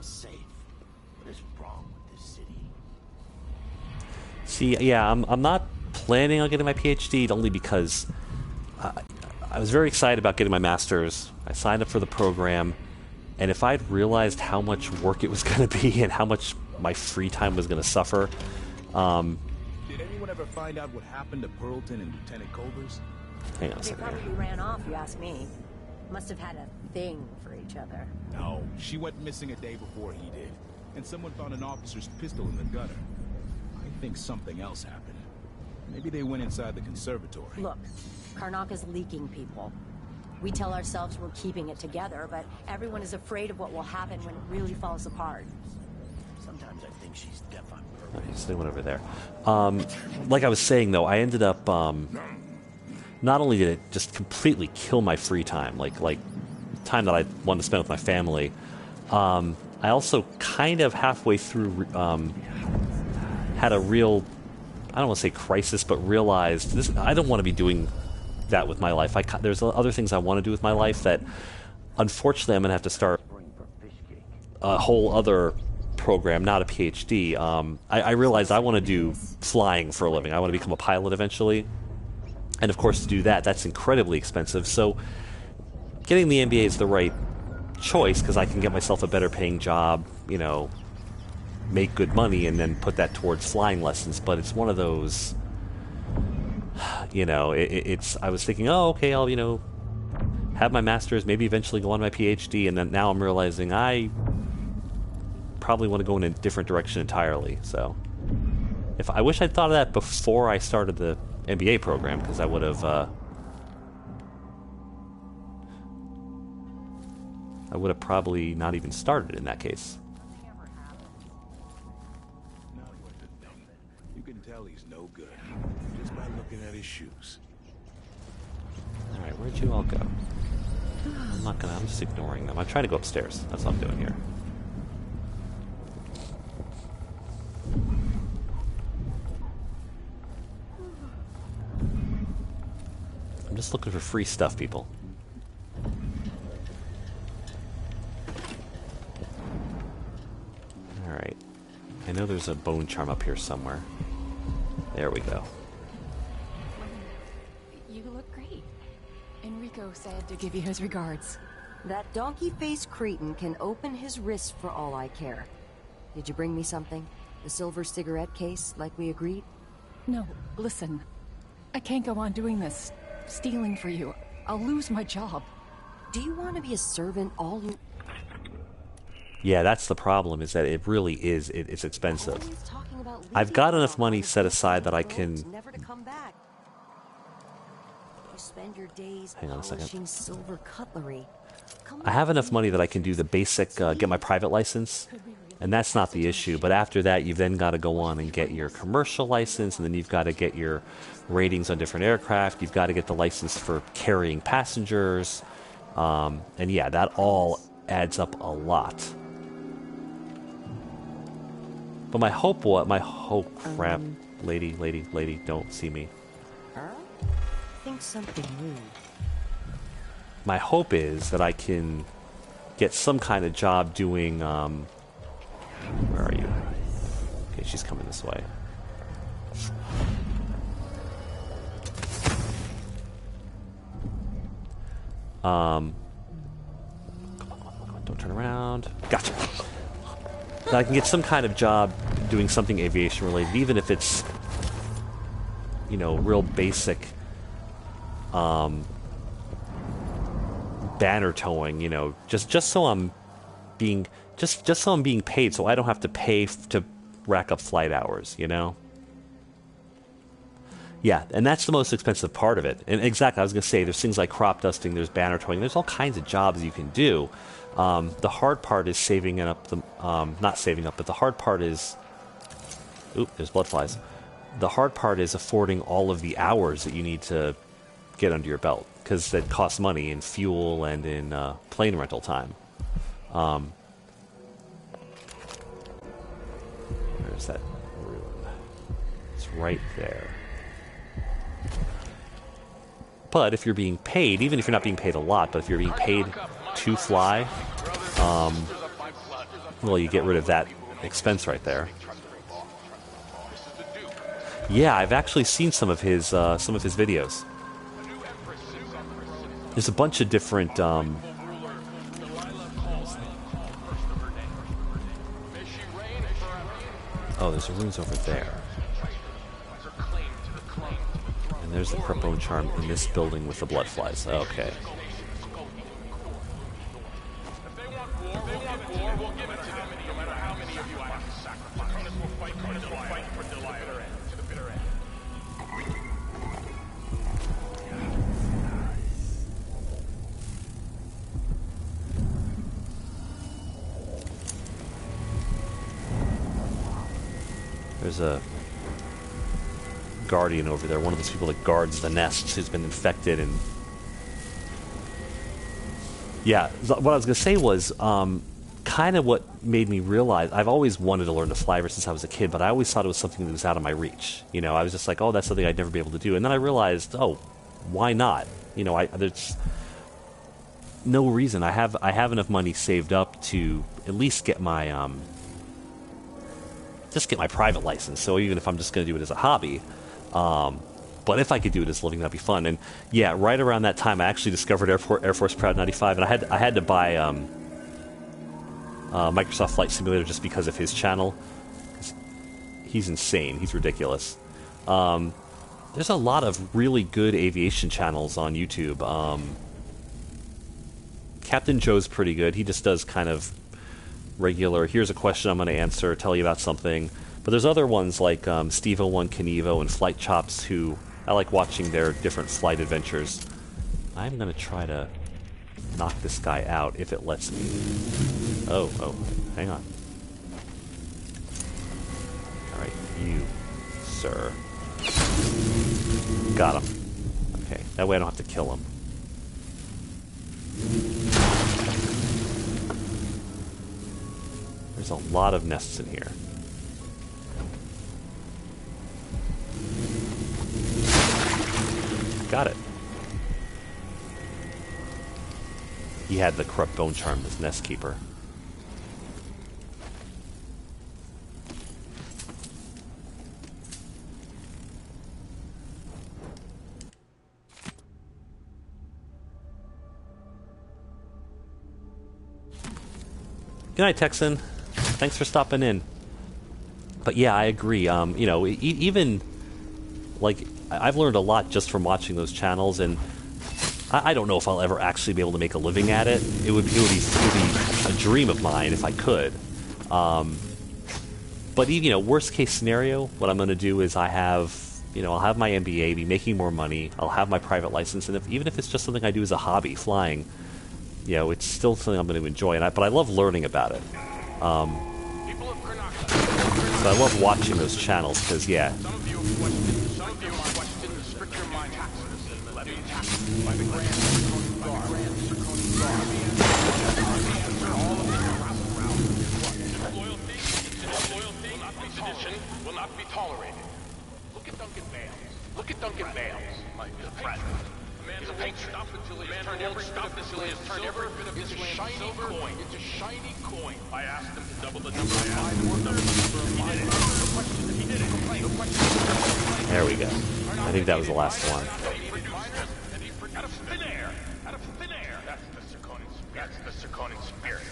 Safe. What is wrong with this city? See, yeah, I'm not planning on getting my PhD only because I was very excited about getting my master's. I signed up for the program, and if I'd realized how much work it was going to be and how much my free time was going to suffer, Did anyone ever find out what happened to Pearlton and Lieutenant Culvers? Hang on a They second. probably ran off, you ask me. Must have had a thing for each other. No, she went missing a day before he did. And someone found an officer's pistol in the gutter. I think something else happened. Maybe they went inside the conservatory. Look, Karnaca's leaking people. We tell ourselves we're keeping it together, but everyone is afraid of what will happen when it really falls apart. Sometimes I think she's deaf on purpose. Okay, so they went over there. Like I was saying, though, I ended up... not only did it just completely kill my free time, like time that I wanted to spend with my family, I also kind of halfway through had a real, I don't want to say crisis, but realized this. I don't want to be doing that with my life. There's other things I want to do with my life that, unfortunately, I'm going to have to start a whole other program, not a PhD. I realized I want to do flying for a living. I want to become a pilot eventually. And of course, to do that, that's incredibly expensive. So getting the MBA is the right choice because I can get myself a better paying job, you know, make good money, and then put that towards flying lessons. But it's one of those, you know, it's. I was thinking, oh, okay, I'll, you know, have my master's, maybe eventually go on my PhD, and then now I'm realizing I probably want to go in a different direction entirely. So, I wish I'd thought of that before I started the MBA program, because I would have probably not even started in that case. You can tell he's no good just by looking at his shoes. All right, Where'd you all go? I'm just ignoring them. I'm trying to go upstairs. That's what I'm doing here. I'm just looking for free stuff, people. Alright. I know there's a bone charm up here somewhere. There we go. You look great. Enrico said to give you his regards. That donkey-faced cretin can open his wrist for all I care. Did you bring me something? The silver cigarette case, like we agreed? No, listen. I can't go on doing this. Stealing for you. I'll lose my job. Do you want to be a servant all you... Yeah, that's the problem, is that it really is, it's expensive. I've got enough money set aside that I can... Never to come back. You spend your days Hang on a second. polishing silver cutlery. I have enough money that I can do the basic, get my private license, and that's not the issue. But after that, you've then got to go on and get your commercial license, and then you've got to get your ratings on different aircraft. You've got to get the license for carrying passengers, and yeah, that all adds up a lot. But my hope, crap, lady, don't see me. Think something new. My hope is that I can get some kind of job doing, where are you? Okay, she's coming this way. Come on, don't turn around. Gotcha. That I can get some kind of job doing something aviation related, even if it's, you know, real basic, banner towing, you know, just so I'm being so I'm being paid, so I don't have to pay to rack up flight hours, you know. Yeah, and that's the most expensive part of it. And exactly, I was going to say, there's things like crop dusting, there's banner towing, there's all kinds of jobs you can do. The hard part is saving up the, not saving up, but the hard part is, oop, there's blood flies. The hard part is affording all of the hours that you need to get under your belt, because it costs money in fuel and in plane rental time. Where's that room? It's right there. But if you're being paid, even if you're not being paid a lot, but if you're being paid to fly, well, you get rid of that expense right there. Yeah, I've actually seen some of his videos. There's a bunch of different, oh, there's a runes over there. And there's the Crepone charm in this building with the blood flies. Okay. There's a guardian over there, one of those people that guards the nests, who's been infected. And yeah, what I was going to say was kind of what made me realize I've always wanted to learn to fly ever since I was a kid, but I always thought it was something that was out of my reach. You know, I was just like, oh, that's something I'd never be able to do. And then I realized, oh, why not? You know, there's no reason. I have enough money saved up to at least get my just get my private license. So even if I'm just going to do it as a hobby, but if I could do it as a living, that'd be fun. And yeah, right around that time, I actually discovered Air Force Proud 95, and I had to buy Microsoft Flight Simulator just because of his channel. He's insane. He's ridiculous. There's a lot of really good aviation channels on YouTube. Captain Joe's pretty good. He just does kind of regular, here's a question I'm going to answer, tell you about something. But there's other ones like Steve-01 Knievo and Flight Chops, who I like watching their different flight adventures. I'm going to try to knock this guy out if it lets me. Oh, hang on. Alright, you, sir. Got him. Okay, that way I don't have to kill him. There's a lot of nests in here. Got it. He had the corrupt bone charm, this nest keeper. Good night, Texan. Thanks for stopping in. But yeah, I agree. You know, even like I've learned a lot just from watching those channels, and I don't know if I'll ever actually be able to make a living at it. It would be a dream of mine if I could. But even, you know, worst case scenario, what I'm going to do is I'll have my MBA, be making more money. I'll have my private license, and even if it's just something I do as a hobby, flying. You know, it's still something I'm going to enjoy, but I love learning about it. So I love watching those channels because, yeah. Some of you have questioned the stricter mine taxes and levy taxes by the Grand Circonian Guard. Disloyalty will not be tolerated. Look at Duncan Bales. Look at Duncan Bales. He's a friend. He's a patron. Until he has turned every bit of his shiny coin into shiny coin. I asked him to double the number of mine workers. He did it. There we go. I think that was the last one. Out of thin air. Out of thin air. That's the Circonian spirit.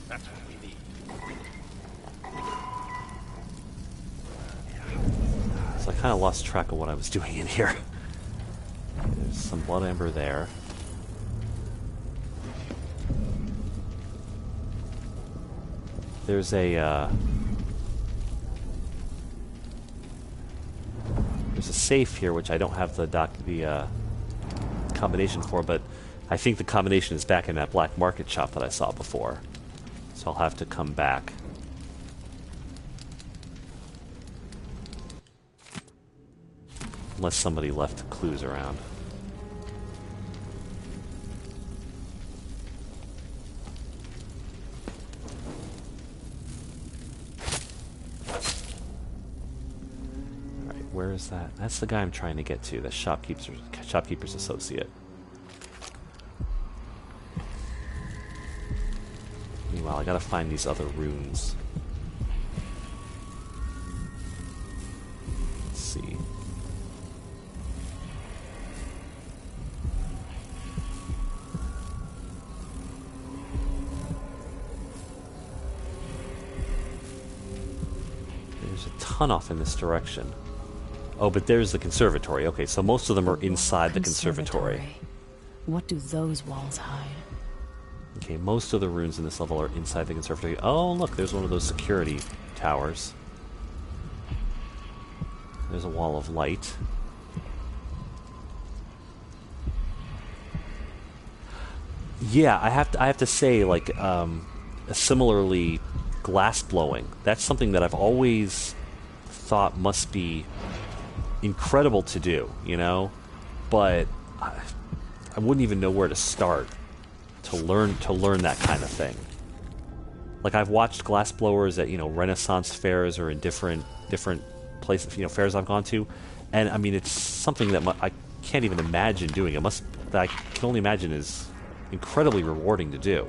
That's what we need. So I kind of lost track of what I was doing in here. There's some blood amber there. There's a safe here, which I don't have the combination for, but I think the combination is back in that black market shop that I saw before. So I'll have to come back. Unless somebody left clues around. Alright, where is that? That's the guy I'm trying to get to, the shopkeeper's associate. Meanwhile, I gotta find these other runes. Let's see. Ton off in this direction. Oh, but there's the conservatory. Okay, so most of them are inside the conservatory. What do those walls hide? Okay, most of the runes in this level are inside the conservatory. Oh, look, there's one of those security towers. There's a wall of light. Yeah, I have to say, like, similarly, glass blowing. That's something that I've always thought must be incredible to do, you know, but I wouldn't even know where to start to learn that kind of thing. Like, I've watched glass blowers at, you know, Renaissance fairs or in different places, you know, fairs I've gone to, and I mean, it's something that I can't even imagine doing. That I can only imagine is incredibly rewarding to do.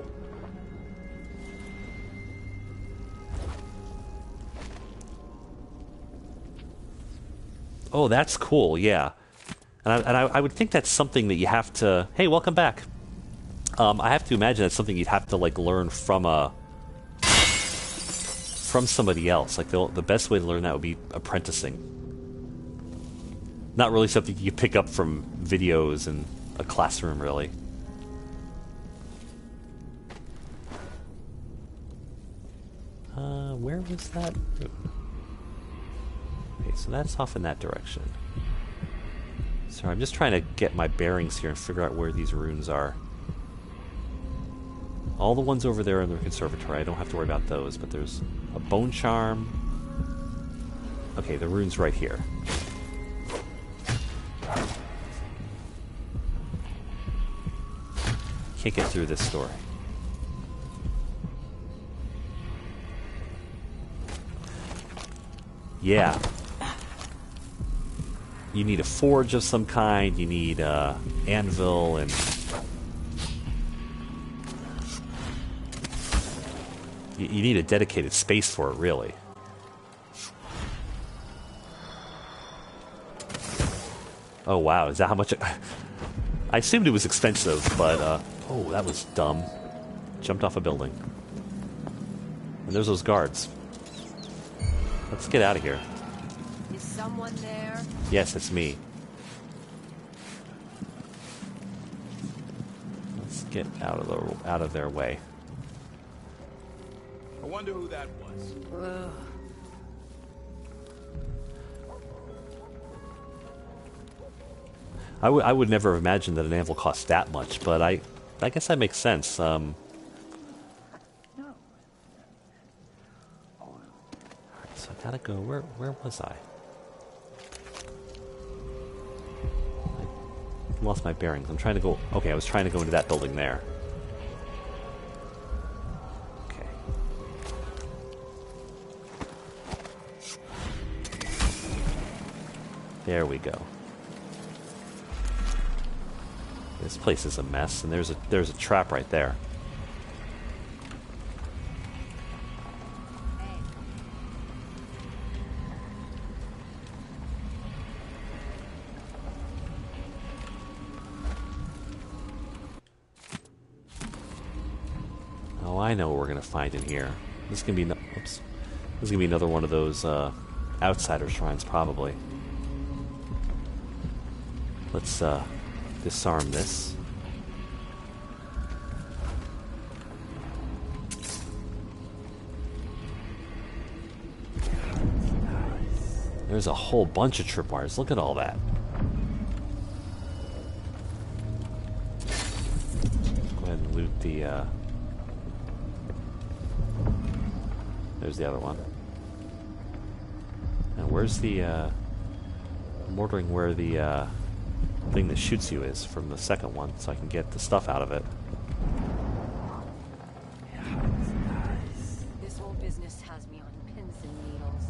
Oh, that's cool, yeah. And I would think that's something that you have to... Hey, welcome back. I have to imagine that's something you'd have to, like, learn from somebody else. Like, the best way to learn that would be apprenticing. Not really something you pick up from videos in a classroom, really. Where was that? Okay, so that's off in that direction. Sorry, I'm just trying to get my bearings here and figure out where these runes are. All the ones over there in the conservatory, I don't have to worry about those, but there's a bone charm. Okay, the rune's right here. Can't get through this door. yeah. You need a forge of some kind, you need anvil, and you need a dedicated space for it, really. Oh wow, is that how much I assumed it was expensive, but oh, that was dumb. Jumped off a building. And there's those guards. Let's get out of here. Is someone there? Yes, it's me. Let's get out of their way. I wonder who that was. Ugh. I would never have imagined that an anvil costs that much, but I guess that makes sense. So I gotta go. Where was I? I lost my bearings. I'm trying to go. Okay, I was trying to go into that building there. Okay. There we go. This place is a mess, and there's a trap right there. Oh, I know what we're gonna find in here. This is gonna be This is gonna be another one of those outsider shrines, probably. Let's disarm this. There's a whole bunch of tripwires. Look at all that. Go ahead and loot the there's the other one. And where's the I'm wondering where the thing that shoots you is from the second one, so I can get the stuff out of it. This whole business has me on pins and needles.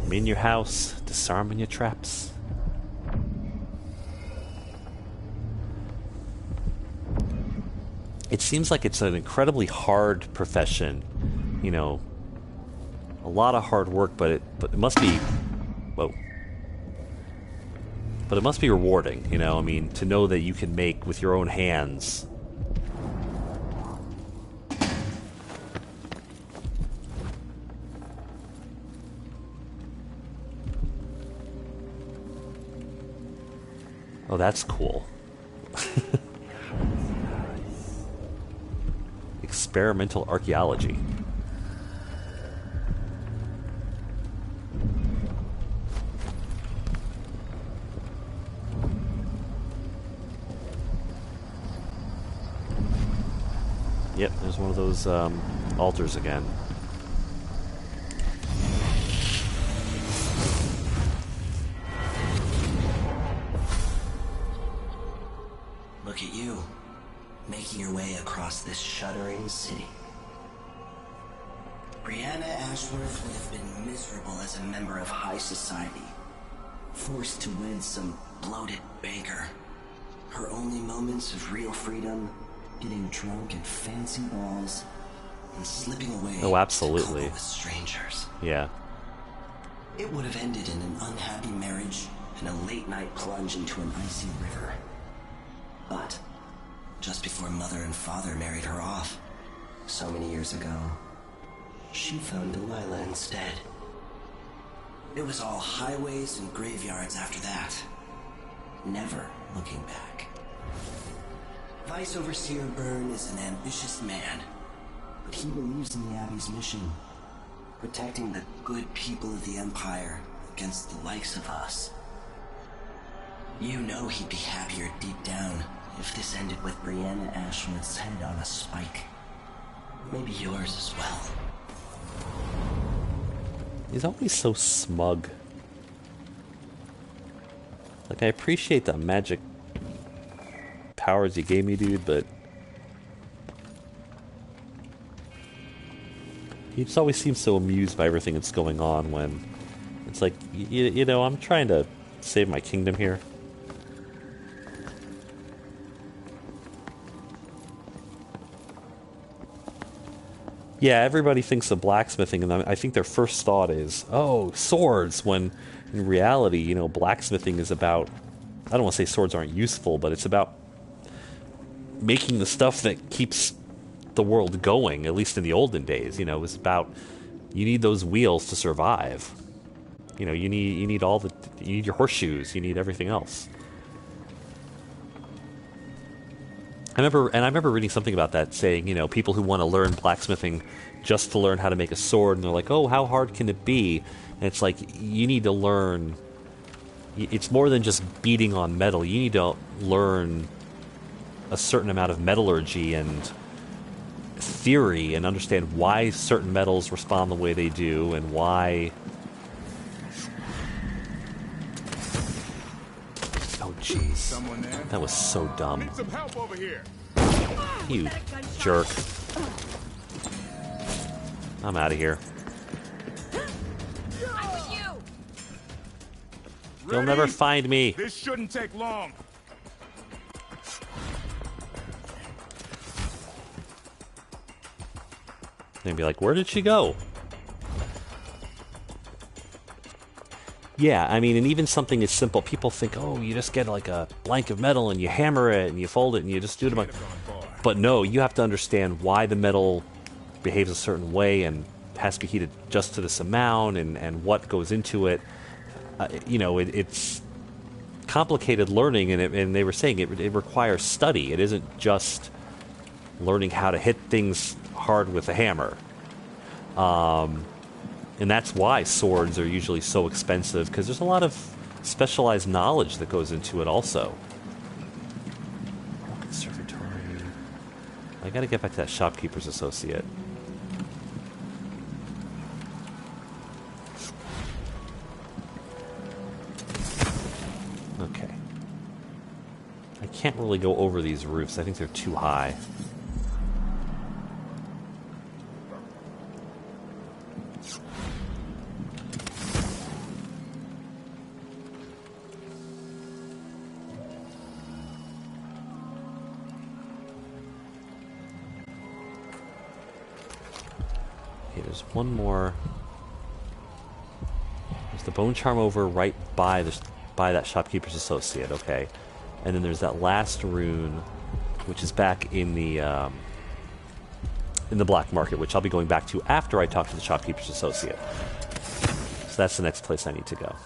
I'm in your house, disarming your traps. It seems like it's an incredibly hard profession, you know, a lot of hard work, but it must be, whoa. But it must be rewarding, you know, I mean, to know that you can make with your own hands. Oh, that's cool. Experimental archaeology. Yep, there's one of those altars again. Look at you, making your way across this shuddering city. Brianna Ashworth would have been miserable as a member of high society, forced to wed some bloated banker. Her only moments of real freedom, getting drunk at fancy balls, and slipping away oh, absolutely. to with strangers. Yeah. It would have ended in an unhappy marriage and a late-night plunge into an icy river. But just before Mother and Father married her off, so many years ago, she found Delilah instead. It was all highways and graveyards after that, never looking back. Vice Overseer Byrne is an ambitious man, but he believes in the Abbey's mission, protecting the good people of the Empire against the likes of us. You know he'd be happier deep down If this ended with Brianna Ashworth's head on a spike, maybe yours as well. He's always so smug. Like, I appreciate the magic powers you gave me, dude, but he just always seems so amused by everything that's going on when it's like, you know, I'm trying to save my kingdom here. Yeah, everybody thinks of blacksmithing, and I think their first thought is, oh, swords, when in reality, you know, blacksmithing is about, I don't want to say swords aren't useful, but it's about making the stuff that keeps the world going, at least in the olden days. You know, it was about, you need those wheels to survive. You know, you need you need your horseshoes, you need everything else. I remember reading something about that, saying, you know, people who want to learn blacksmithing just to learn how to make a sword, and they're like, oh, how hard can it be? And it's like, you need to learn, it's more than just beating on metal. You need to learn a certain amount of metallurgy and theory and understand why certain metals respond the way they do and why... Oh, jeez. That was so dumb. Need some help over here. You jerk. I'm out of here. You'll never find me. This shouldn't take long. And be like, where did she go? Yeah, I mean, and even something as simple, people think, oh, you just get like a blank of metal and you hammer it and you fold it and you just do it. But no, you have to understand why the metal behaves a certain way and has to be heated just to this amount and what goes into it. You know, it's complicated learning, and they were saying it requires study. It isn't just learning how to hit things hard with a hammer. And that's why swords are usually so expensive, because there's a lot of specialized knowledge that goes into it also. Conservatory. I gotta get back to that shopkeeper's associate. Okay. I can't really go over these roofs. I think they're too high. There's one more. There's the bone charm over right by that shopkeeper's associate, okay. And then there's that last rune, which is back in the black market, which I'll be going back to after I talk to the shopkeeper's associate. So that's the next place I need to go.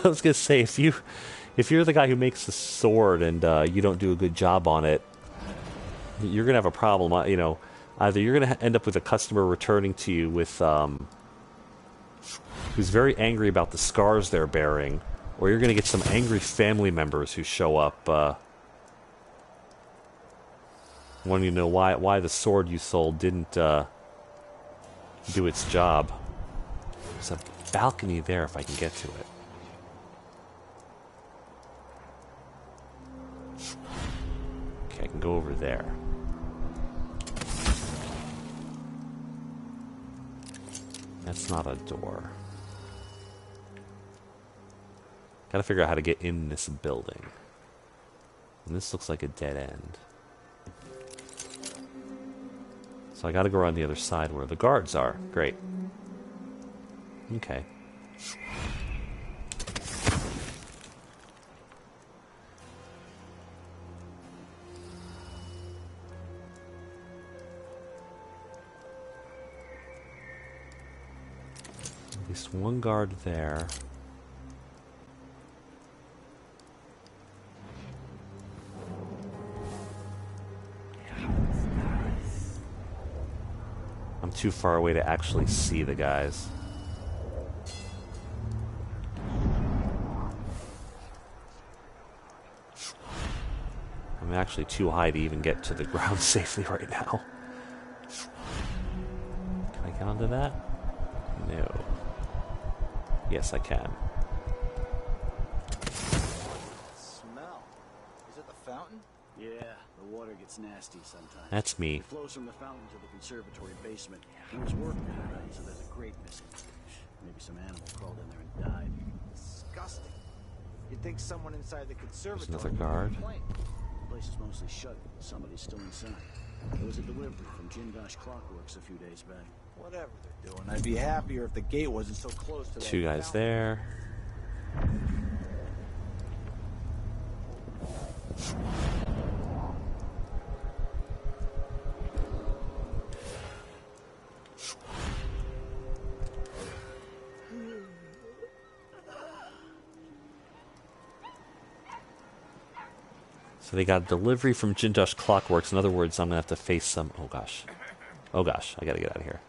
I was gonna say, if you're the guy who makes the sword and you don't do a good job on it, you're gonna have a problem. You know, either you're gonna end up with a customer returning to you with who's very angry about the scars they're bearing, or you're gonna get some angry family members who show up wanting to know why the sword you sold didn't do its job. There's a balcony there if I can get to it. I can go over there. That's not a door. Gotta figure out how to get in this building. And this looks like a dead end. So I gotta go around the other side where the guards are. Great. Okay. least one guard there. I'm too far away to actually see the guys. I'm actually too high to even get to the ground safely right now. Can I get onto that? No. Yes, I can. Smell. Is it the fountain? Yeah, the water gets nasty sometimes. That's me. It flows from the fountain to the conservatory basement. He was working tonight, so there's a grate missing. Maybe some animal crawled in there and died. Disgusting. You'd think someone inside the conservatory. There's another guard. The place is mostly shut. Somebody's still inside. There was a delivery from Jindosh Clockworks a few days back. Whatever they're doing, I'd be happier if the gate wasn't so close to that. Two guys fountain. there. So they got a delivery from Jindosh Clockworks. In other words, I'm going to have to face some... Oh, gosh. Oh, gosh. I got to get out of here.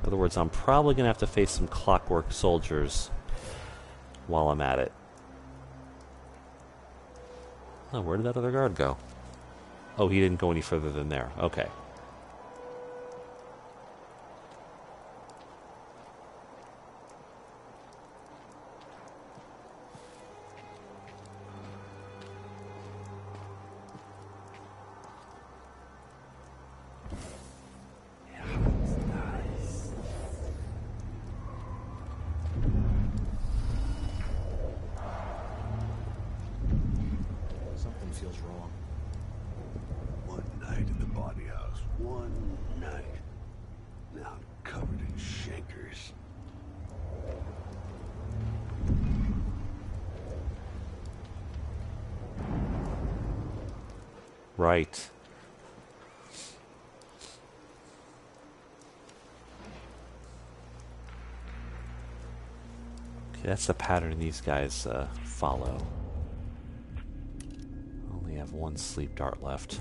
In other words, I'm probably going to have to face some Clockwork soldiers while I'm at it. Oh, where did that other guard go? Oh, he didn't go any further than there. Okay. Something feels wrong. One night in the body house. One night. Now I'm covered in shankers. Right. Okay, that's the pattern these guys follow. Only have one sleep dart left.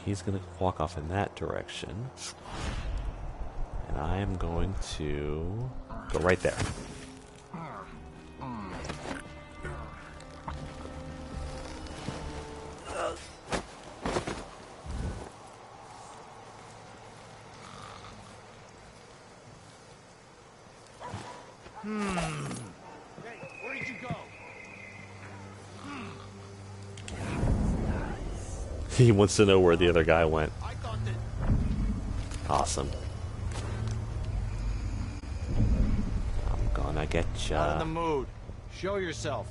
He's going to walk off in that direction. And I am going to go right there. Hey, where did you go? He wants to know where the other guy went. Awesome. I'm gonna get Not in the ya. mood. Show yourself.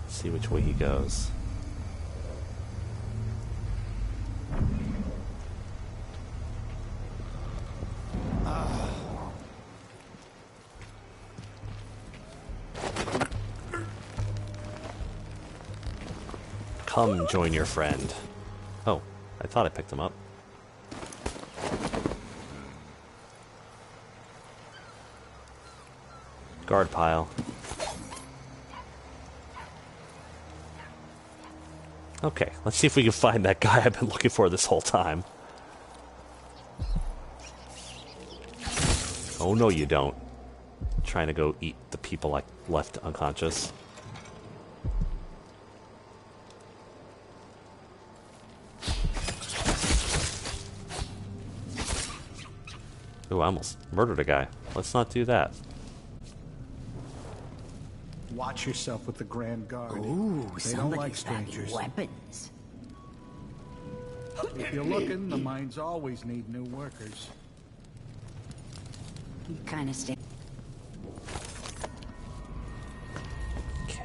See which way he goes. Come join your friend. Oh, I thought I picked him up. Guard pile. Okay, let's see if we can find that guy I've been looking for this whole time. Oh no, you don't. Trying to go eat the people I left unconscious. Ooh, I almost murdered a guy. Let's not do that. Watch yourself with the Grand Guard. Ooh, They don't like somebody's packing strangers. weapons. If you're looking, the mines always need new workers. You kind of stay. Okay.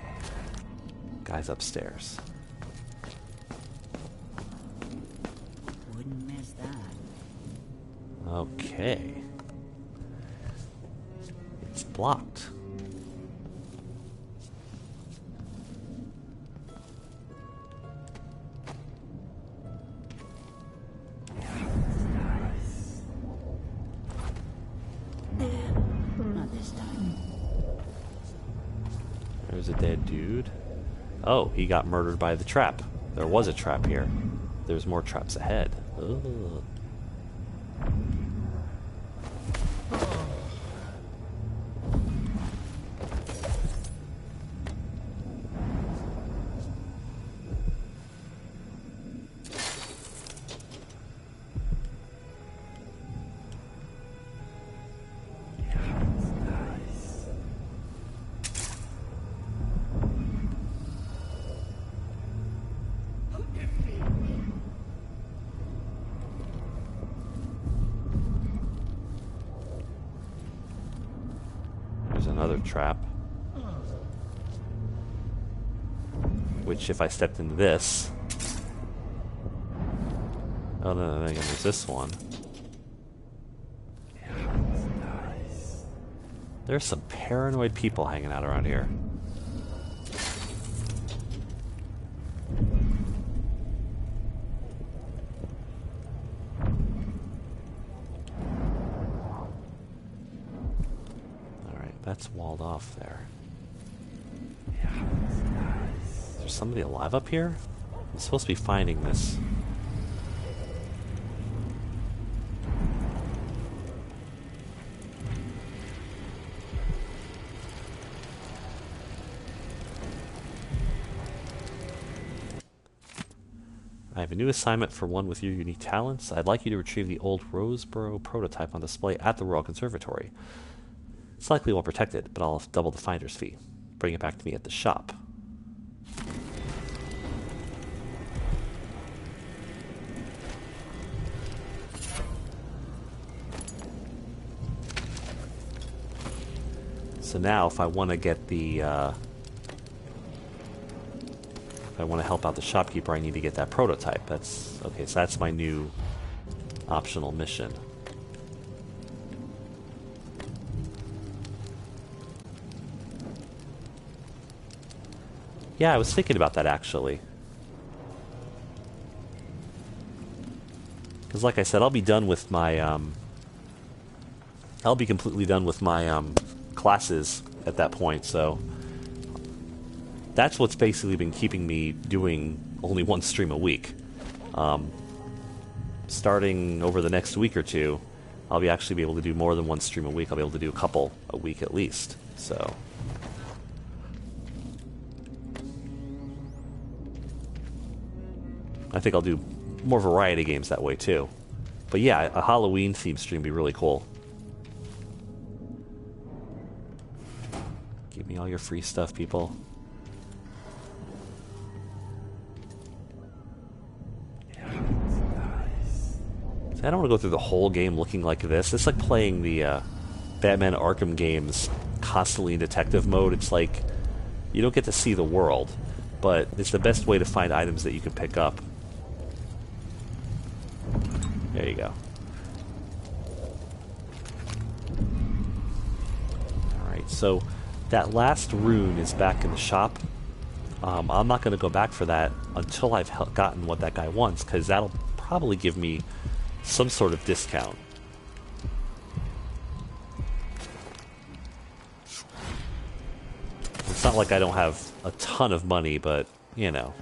Guy's upstairs. Okay. It's blocked. Not this time. There's a dead dude. Oh, he got murdered by the trap. There was a trap here. There's more traps ahead. Ugh. Another trap. Which, if I stepped into this... Oh, no, then again, there's this one. There's some paranoid people hanging out around here. That's walled off there. Is there somebody alive up here? I'm supposed to be finding this. I have a new assignment for one with your unique talents. I'd like you to retrieve the old Roseboro prototype on display at the Royal Conservatory. It's likely well protected, but I'll double the finder's fee. Bring it back to me at the shop. So now, if I want to get the, if I want to help out the shopkeeper, I need to get that prototype. That's, okay, so that's my new optional mission. Yeah, I was thinking about that actually. Because like I said, I'll be done with my, I'll be completely done with my classes at that point, so that's what's basically been keeping me doing only one stream a week. Starting over the next week or two, I'll actually be able to do more than one stream a week. I'll be able to do a couple a week at least, so... I think I'll do more variety games that way too. But yeah, a Halloween themed stream would be really cool. Give me all your free stuff, people. I don't want to go through the whole game looking like this. It's like playing the Batman Arkham games constantly in detective mode. It's like you don't get to see the world, but it's the best way to find items that you can pick up. There you go. Alright, so that last rune is back in the shop. I'm not going to go back for that until I've gotten what that guy wants, because that'll probably give me some sort of discount. It's not like I don't have a ton of money, but, you know.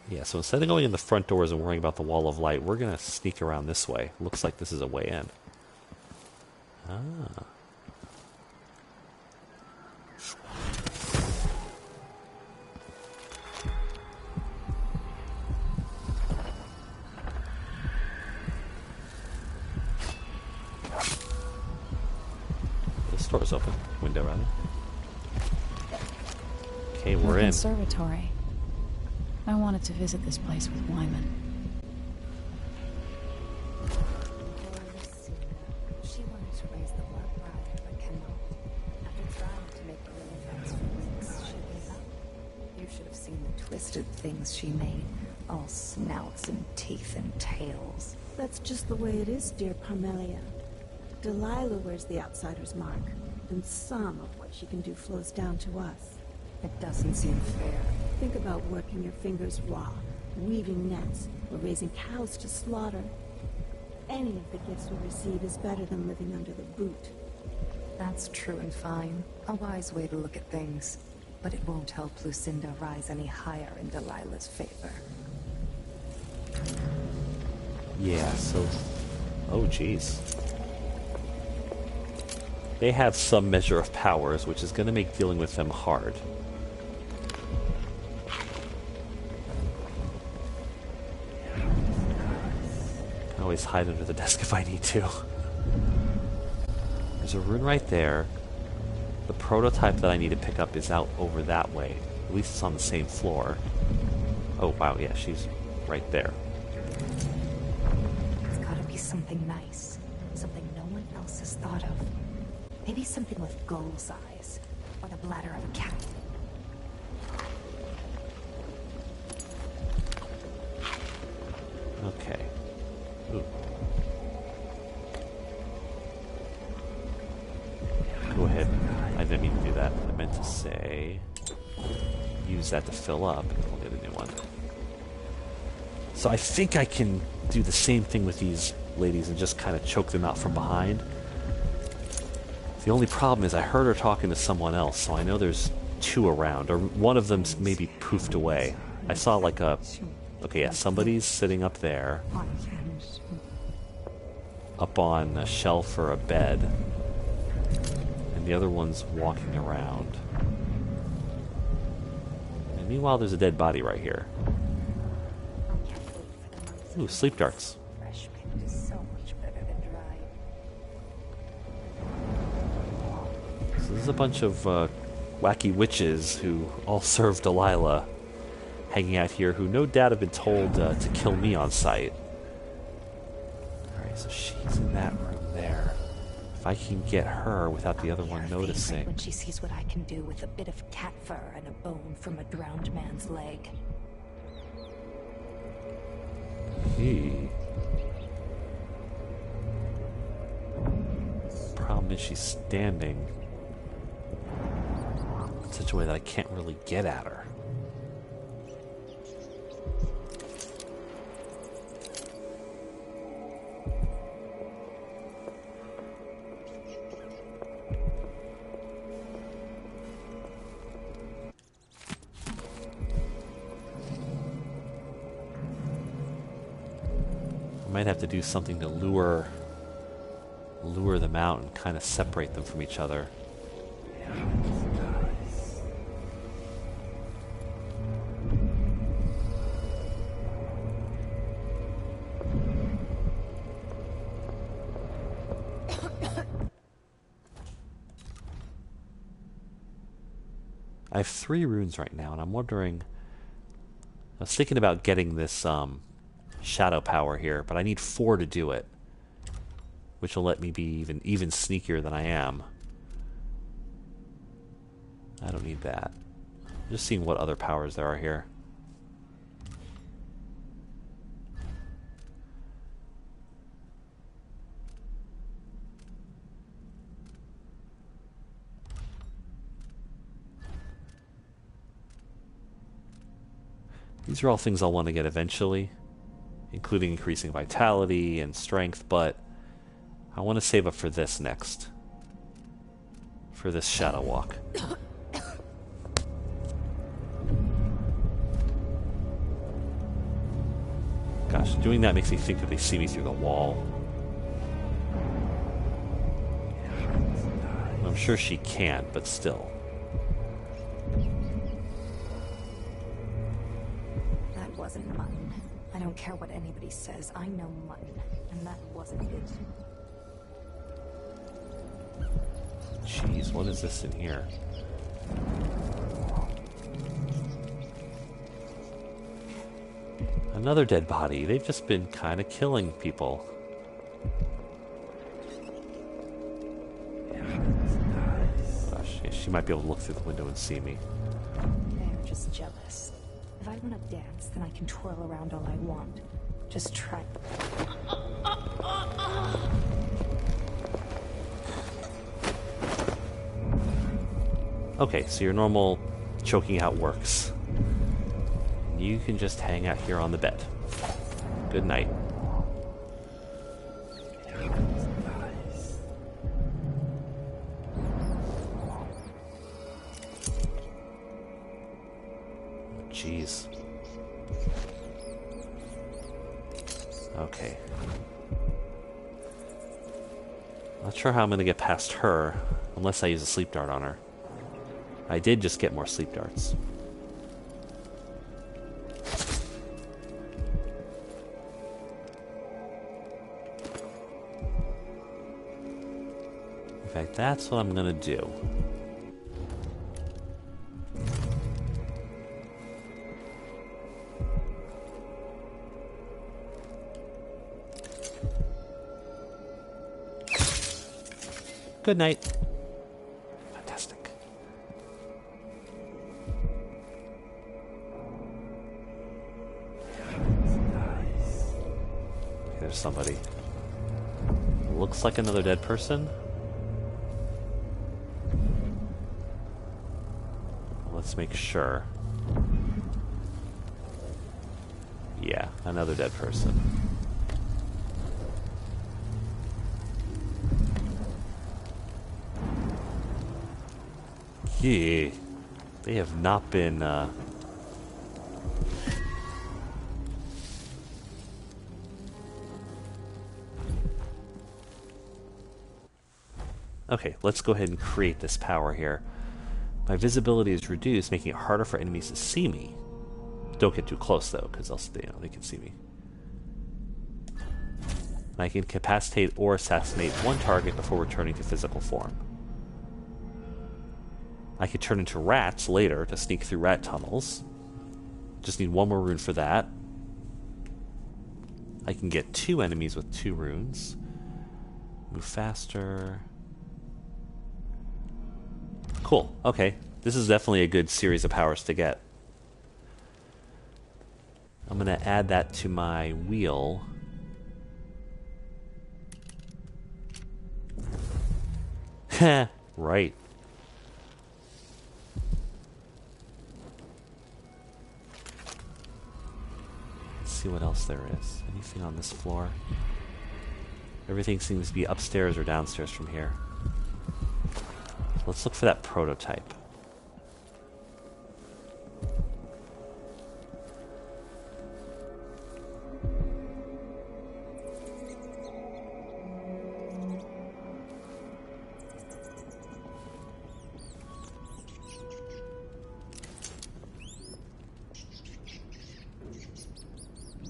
Yeah, so instead of going in the front doors and worrying about the wall of light, we're going to sneak around this way. Looks like this is a way in. Ah. This door's open. Window, rather. Okay, we're in. Conservatory. I wanted to visit this place with Wyman. She wanted to raise the blood bride, but cannot. After trying to make the living for weeks, she gave up. You should have seen the twisted things she made. All snouts and teeth and tails. That's just the way it is, dear Parmelia. Delilah wears the outsider's mark, and some of what she can do flows down to us. It doesn't seem fair. Think about working your fingers raw, weaving nets, or raising cows to slaughter. Any of the gifts we receive is better than living under the boot. That's true and fine. A wise way to look at things. But it won't help Lucinda rise any higher in Delilah's favor. Yeah, so... Oh, jeez. They have some measure of powers, which is going to make dealing with them hard. I can always hide under the desk if I need to. There's a rune right there. The prototype that I need to pick up is out over that way. At least it's on the same floor. Oh, wow, yeah, she's right there. It's gotta be something nice. Something no one else has thought of. Maybe something with gull's eyes. Or the bladder of a cat. Okay. Ooh. Go ahead. I didn't mean to do that. I meant to say... use that to fill up, and we'll get a new one. So I think I can do the same thing with these ladies and just kind of choke them out from behind. The only problem is I heard her talking to someone else, so I know there's two around, or one of them's maybe poofed away. I saw like a... Okay, yeah, somebody's sitting up there. Up on a shelf or a bed. And the other one's walking around. And meanwhile, there's a dead body right here. Ooh, sleep darts. So there's a bunch of wacky witches who all serve Delilah hanging out here, who no doubt have been told to kill me on sight. Alright, so she's in that room there. If I can get her without the other one noticing. When she sees what I can do with a bit of cat fur and a bone from a drowned man's leg. Problem is she's standing in such a way that I can't really get at her. Might have to do something to lure them out and kind of separate them from each other. I have 3 runes right now, and I'm wondering... I was thinking about getting this shadow power here, but I need 4 to do it, which will let me be even sneakier than I am. I don't need that. Just seeing what other powers there are here. These are all things I'll want to get eventually, including increasing vitality and strength, but I want to save up for this next. For this shadow walk. Gosh, doing that makes me think that they see me through the wall. I'm sure she can't, but still. That wasn't mutton. I don't care what anybody says. I know mutton, and that wasn't it. Jeez, what is this in here? Another dead body. They've just been kind of killing people. Gosh, yeah, she might be able to look through the window and see me. They're just jealous. If I want to dance, then I can twirl around all I want. Just try. Okay, so your normal choking out works. You can just hang out here on the bed. Good night. Jeez. Okay. Not sure how I'm going to get past her, unless I use a sleep dart on her. I did just get more sleep darts. In fact, that's what I'm going to do. Good night. Fantastic. Okay, there's somebody. Looks like another dead person. Let's make sure. Yeah, another dead person. Yeah, they have not been, Okay, let's go ahead and create this power here. My visibility is reduced, making it harder for enemies to see me. Don't get too close, though, because they can see me. I can incapacitate or assassinate one target before returning to physical form. I could turn into rats later to sneak through rat tunnels. Just need one more rune for that. I can get 2 enemies with 2 runes. Move faster. Cool, okay. This is definitely a good series of powers to get. I'm going to add that to my wheel. Heh, right. See what else there is. Anything on this floor? Everything seems to be upstairs or downstairs from here. Let's look for that prototype.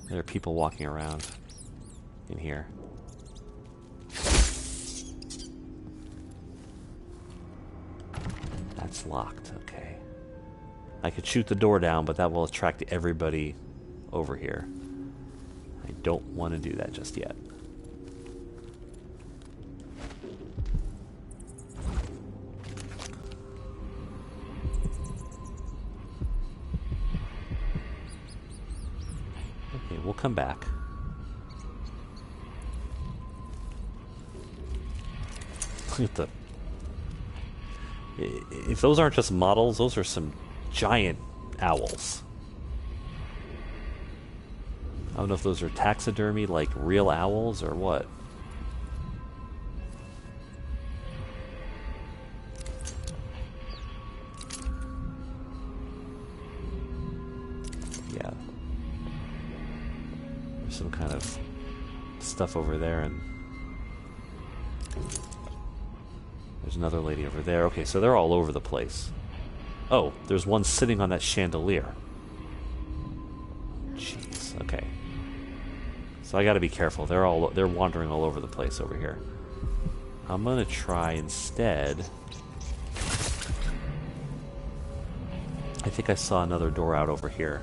There are people walking around in here. That's locked, okay. I could shoot the door down, but that will attract everybody over here. I don't want to do that just yet. Okay, we'll come back. Look at the... If those aren't just models, those are some giant owls. I don't know if those are taxidermy, like real owls, or what. Yeah. There's some kind of stuff over there, and there's another lady over there. Okay, so they're all over the place. Oh, there's one sitting on that chandelier. Jeez, okay. So I gotta be careful. They're wandering all over the place over here. I'm gonna try instead. I think I saw another door out over here.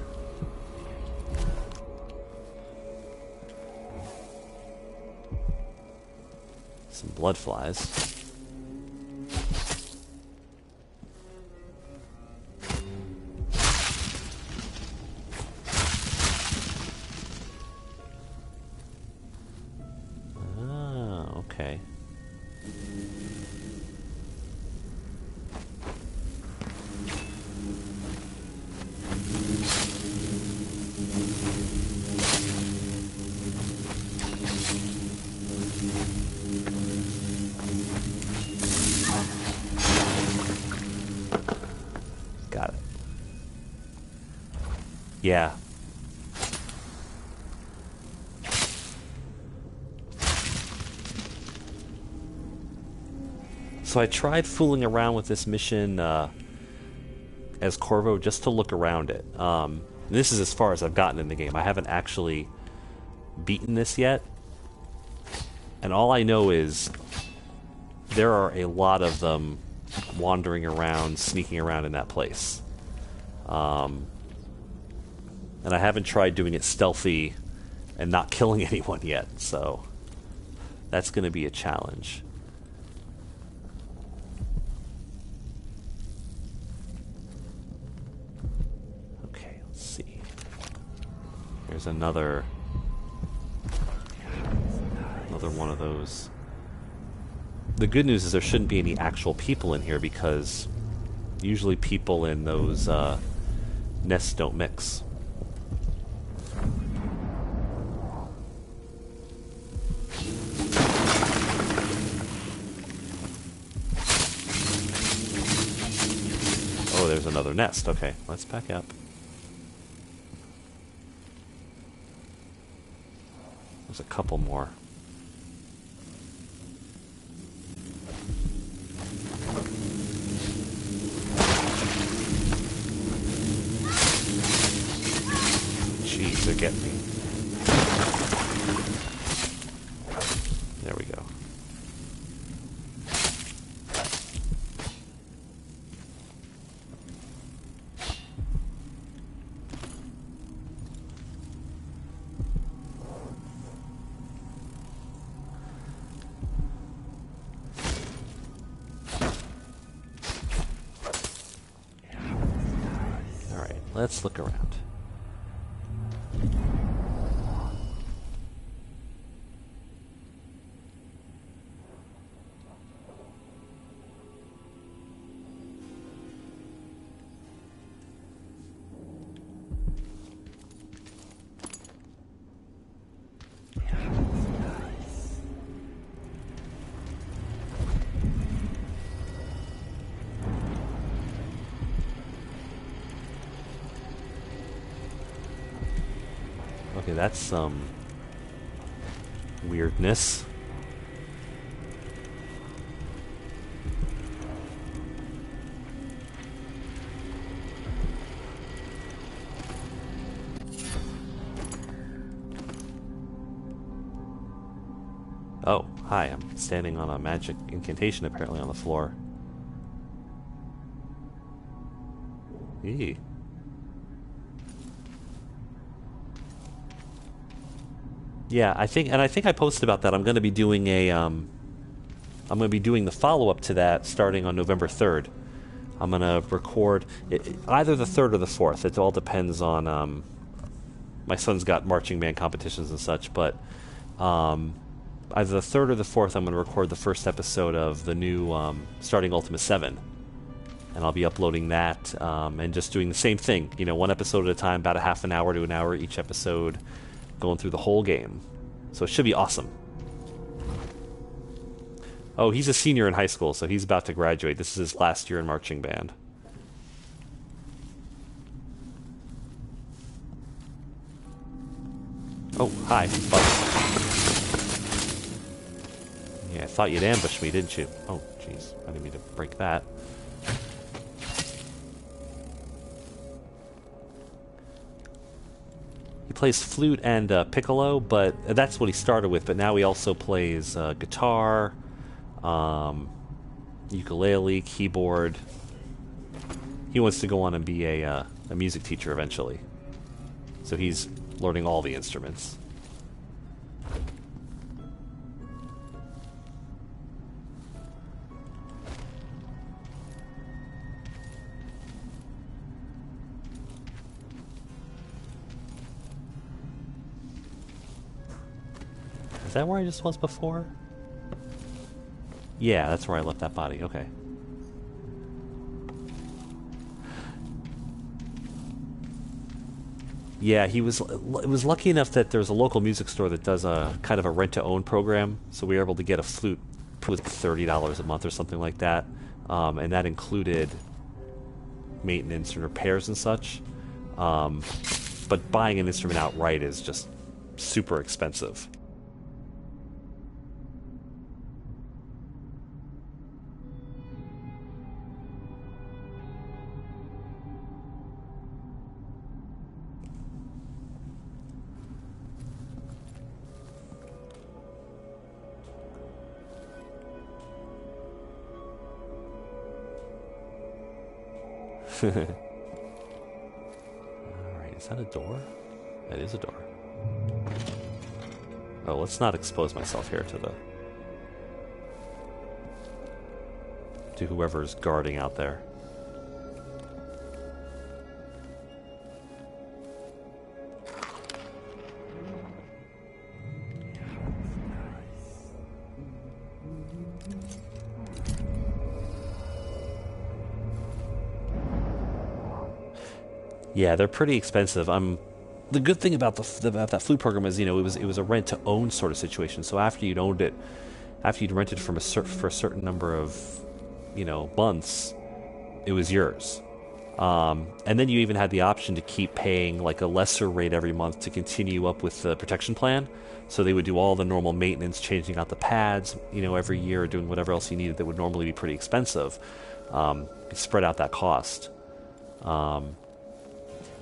Some blood flies. Got it. Yeah. So I tried fooling around with this mission as Corvo just to look around it. This is as far as I've gotten in the game. I haven't actually beaten this yet. And all I know is there are a lot of them wandering around, sneaking around in that place. And I haven't tried doing it stealthy and not killing anyone yet, so that's going to be a challenge. Okay, let's see. There's another one of those. The good news is there shouldn't be any actual people in here because usually people in those nests don't mix. Oh, there's another nest. Okay, let's back up. There's a couple more. Jeez, they're getting me. There we go. Let's look around. Okay, that's some weirdness. Oh, hi, I'm standing on a magic incantation apparently on the floor. Eee. Yeah, I think I posted about that. I'm going to be doing I'm going to be doing the follow-up to that starting on November 3rd. I'm going to record either the 3rd or the 4th. It all depends on my son's got marching band competitions and such, but either the 3rd or the 4th I'm going to record the first episode of the new starting Ultima 7. And I'll be uploading that and just doing the same thing, you know, one episode at a time, about a half an hour to an hour each episode, going through the whole game. So it should be awesome. Oh, he's a senior in high school, so he's about to graduate. This is his last year in marching band. Oh, hi, Bugs. Yeah, I thought you'd ambush me, didn't you? Oh, jeez. I didn't mean to break that. He plays flute and piccolo, but that's what he started with. But now he also plays guitar, ukulele, keyboard. He wants to go on and be a music teacher eventually. So he's learning all the instruments. Is that where I just was before? Yeah, that's where I left that body. Okay. Yeah, it was lucky enough that there's a local music store that does a kind of a rent-to-own program, so we were able to get a flute for $30 a month or something like that, and that included maintenance and repairs and such. But buying an instrument outright is just super expensive. Alright, is that a door? That is a door. Oh, let's not expose myself here to whoever's guarding out there. Yeah, they're pretty expensive. The good thing about that flute program is, you know, it was a rent to own sort of situation. So after you'd owned it, after you'd rented for a certain number of, you know, months, it was yours. And then you even had the option to keep paying like a lesser rate every month to continue up with the protection plan. So they would do all the normal maintenance, changing out the pads, you know, every year, doing whatever else you needed that would normally be pretty expensive. Spread out that cost.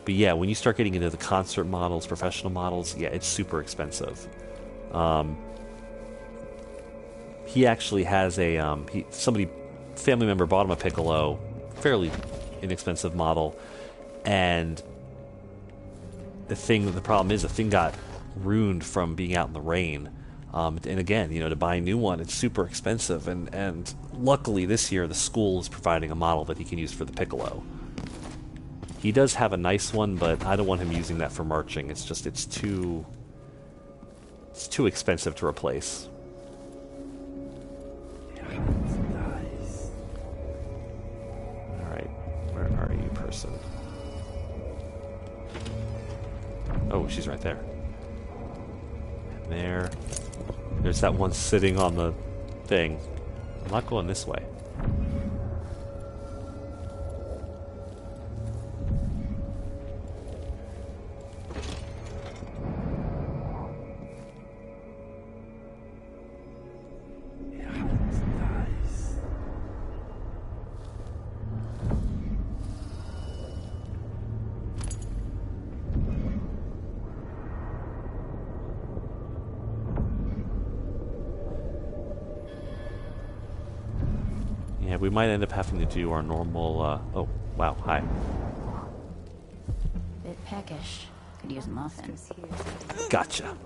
But yeah, when you start getting into the concert models, professional models, yeah, it's super expensive. He actually has a family member bought him a piccolo, fairly inexpensive model, and the problem is the thing got ruined from being out in the rain. And again, you know, to buy a new one, it's super expensive. And luckily this year the school is providing a model that he can use for the piccolo. He does have a nice one, but I don't want him using that for marching. It's too expensive to replace. Alright, where are you, person? Oh, she's right there. And there's that one sitting on the thing. I'm not going this way. We might end up having to do our normal, oh, wow, hi. Bit peckish. Could use a muffin. Gotcha.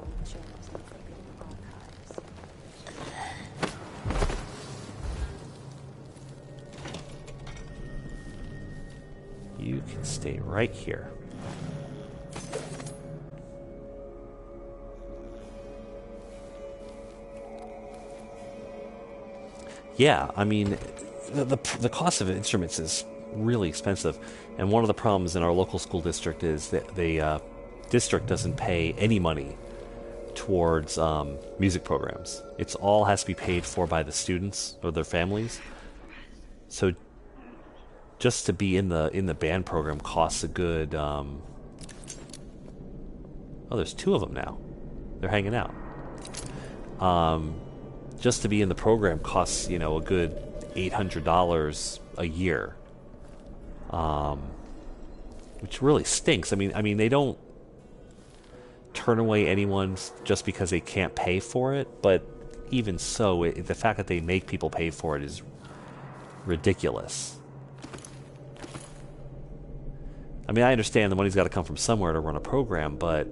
You can stay right here. Yeah, I mean, the cost of instruments is really expensive, and one of the problems in our local school district is that the district doesn't pay any money towards music programs. It's all has to be paid for by the students or their families. So just to be in the band program costs a good oh, there's two of them now. They're hanging out. Just to be in the program costs, you know, a good $800 a year, which really stinks. I mean, they don't turn away anyone just because they can't pay for it, but even so, the fact that they make people pay for it is ridiculous. I mean, I understand the money's got to come from somewhere to run a program, but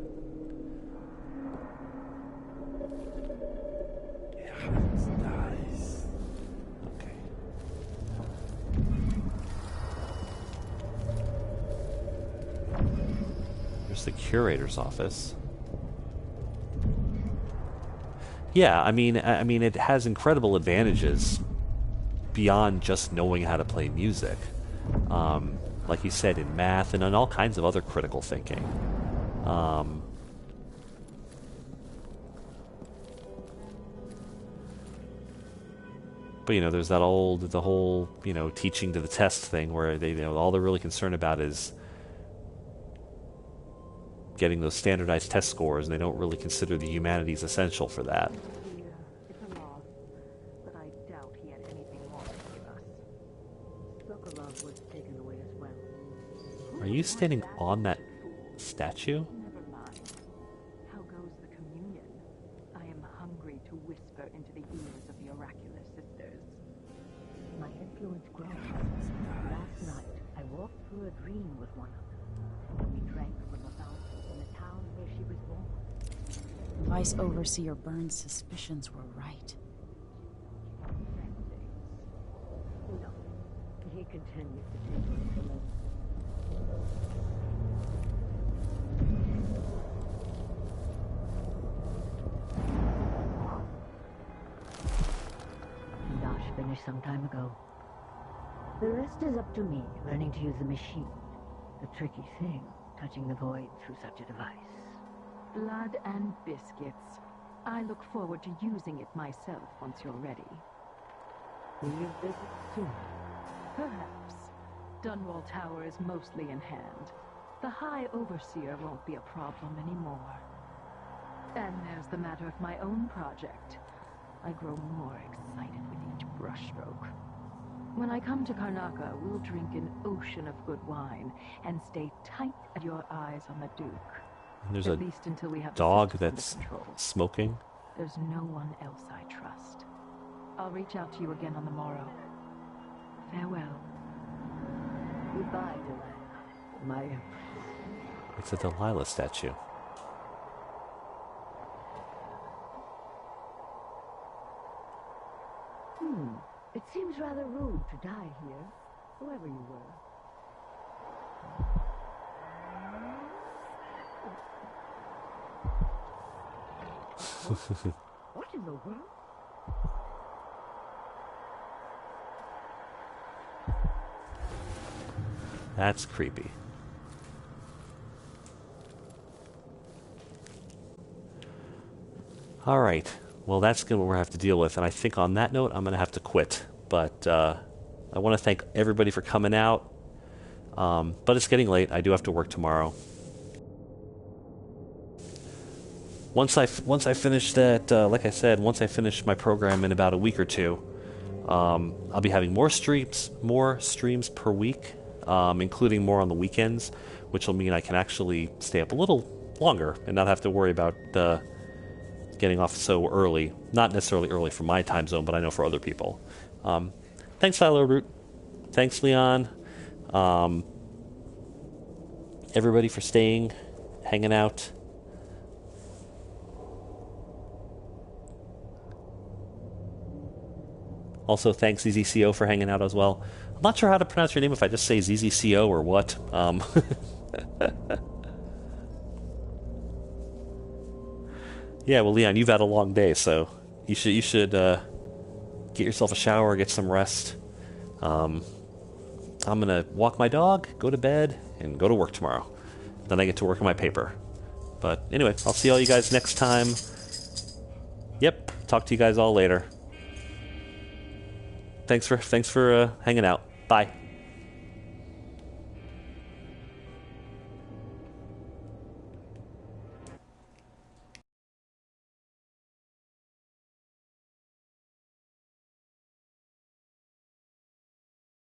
the curator's office. Yeah, I mean, it has incredible advantages beyond just knowing how to play music. Like you said, in math and in all kinds of other critical thinking. But there's the whole teaching to the test thing where they all they're really concerned about is getting those standardized test scores, and they don't really consider the humanities essential for that. It's a loss, but I doubt he had anything more to give us. Sokolov was taken away as well. Are you standing on that statue? Never mind. How goes the communion? I am hungry to whisper into the ears of the oracular sisters. My influence grows. Last night, I walked through a dream with one of them, and we drank from a fountain in the town where she was born. Vice Overseer Burns' suspicions were right. No, he continues to take her into love. Dash finished some time ago. The rest is up to me, learning to use the machine. A tricky thing, touching the void through such a device. Blood and biscuits. I look forward to using it myself once you're ready. Will you visit soon? Perhaps. Dunwall Tower is mostly in hand. The High Overseer won't be a problem anymore. And there's the matter of my own project. I grow more excited with each brushstroke. When I come to Karnaca, we'll drink an ocean of good wine and stay tight at your eyes on the Duke. And there's at a least until we have dog the that's under control. smoking. There's no one else I trust. I'll reach out to you again on the morrow. Farewell. Goodbye, Delilah. My empress. It's a Delilah statue. It seems rather rude to die here, whoever you were. What in the world? That's creepy. All right. Well, that's what we're going to have to deal with. And I think on that note, I'm going to have to quit. But I want to thank everybody for coming out. But it's getting late. I do have to work tomorrow. Once I finish that, like I said, once I finish my program in about a week or two, I'll be having more streams per week, including more on the weekends, which will mean I can actually stay up a little longer and not have to worry about getting off so early. Not necessarily early for my time zone, but I know for other people. Thanks, Philo Root. Thanks, Leon. Everybody for staying, hanging out. Also, thanks ZZCO for hanging out as well. I'm not sure how to pronounce your name, if I just say ZZCO or what. Yeah, well, Leon, you've had a long day, so you should get yourself a shower, get some rest. I'm gonna walk my dog, go to bed, and go to work tomorrow. Then I get to work on my paper. But anyway, I'll see all you guys next time. Yep, talk to you guys all later. Thanks for hanging out. Bye.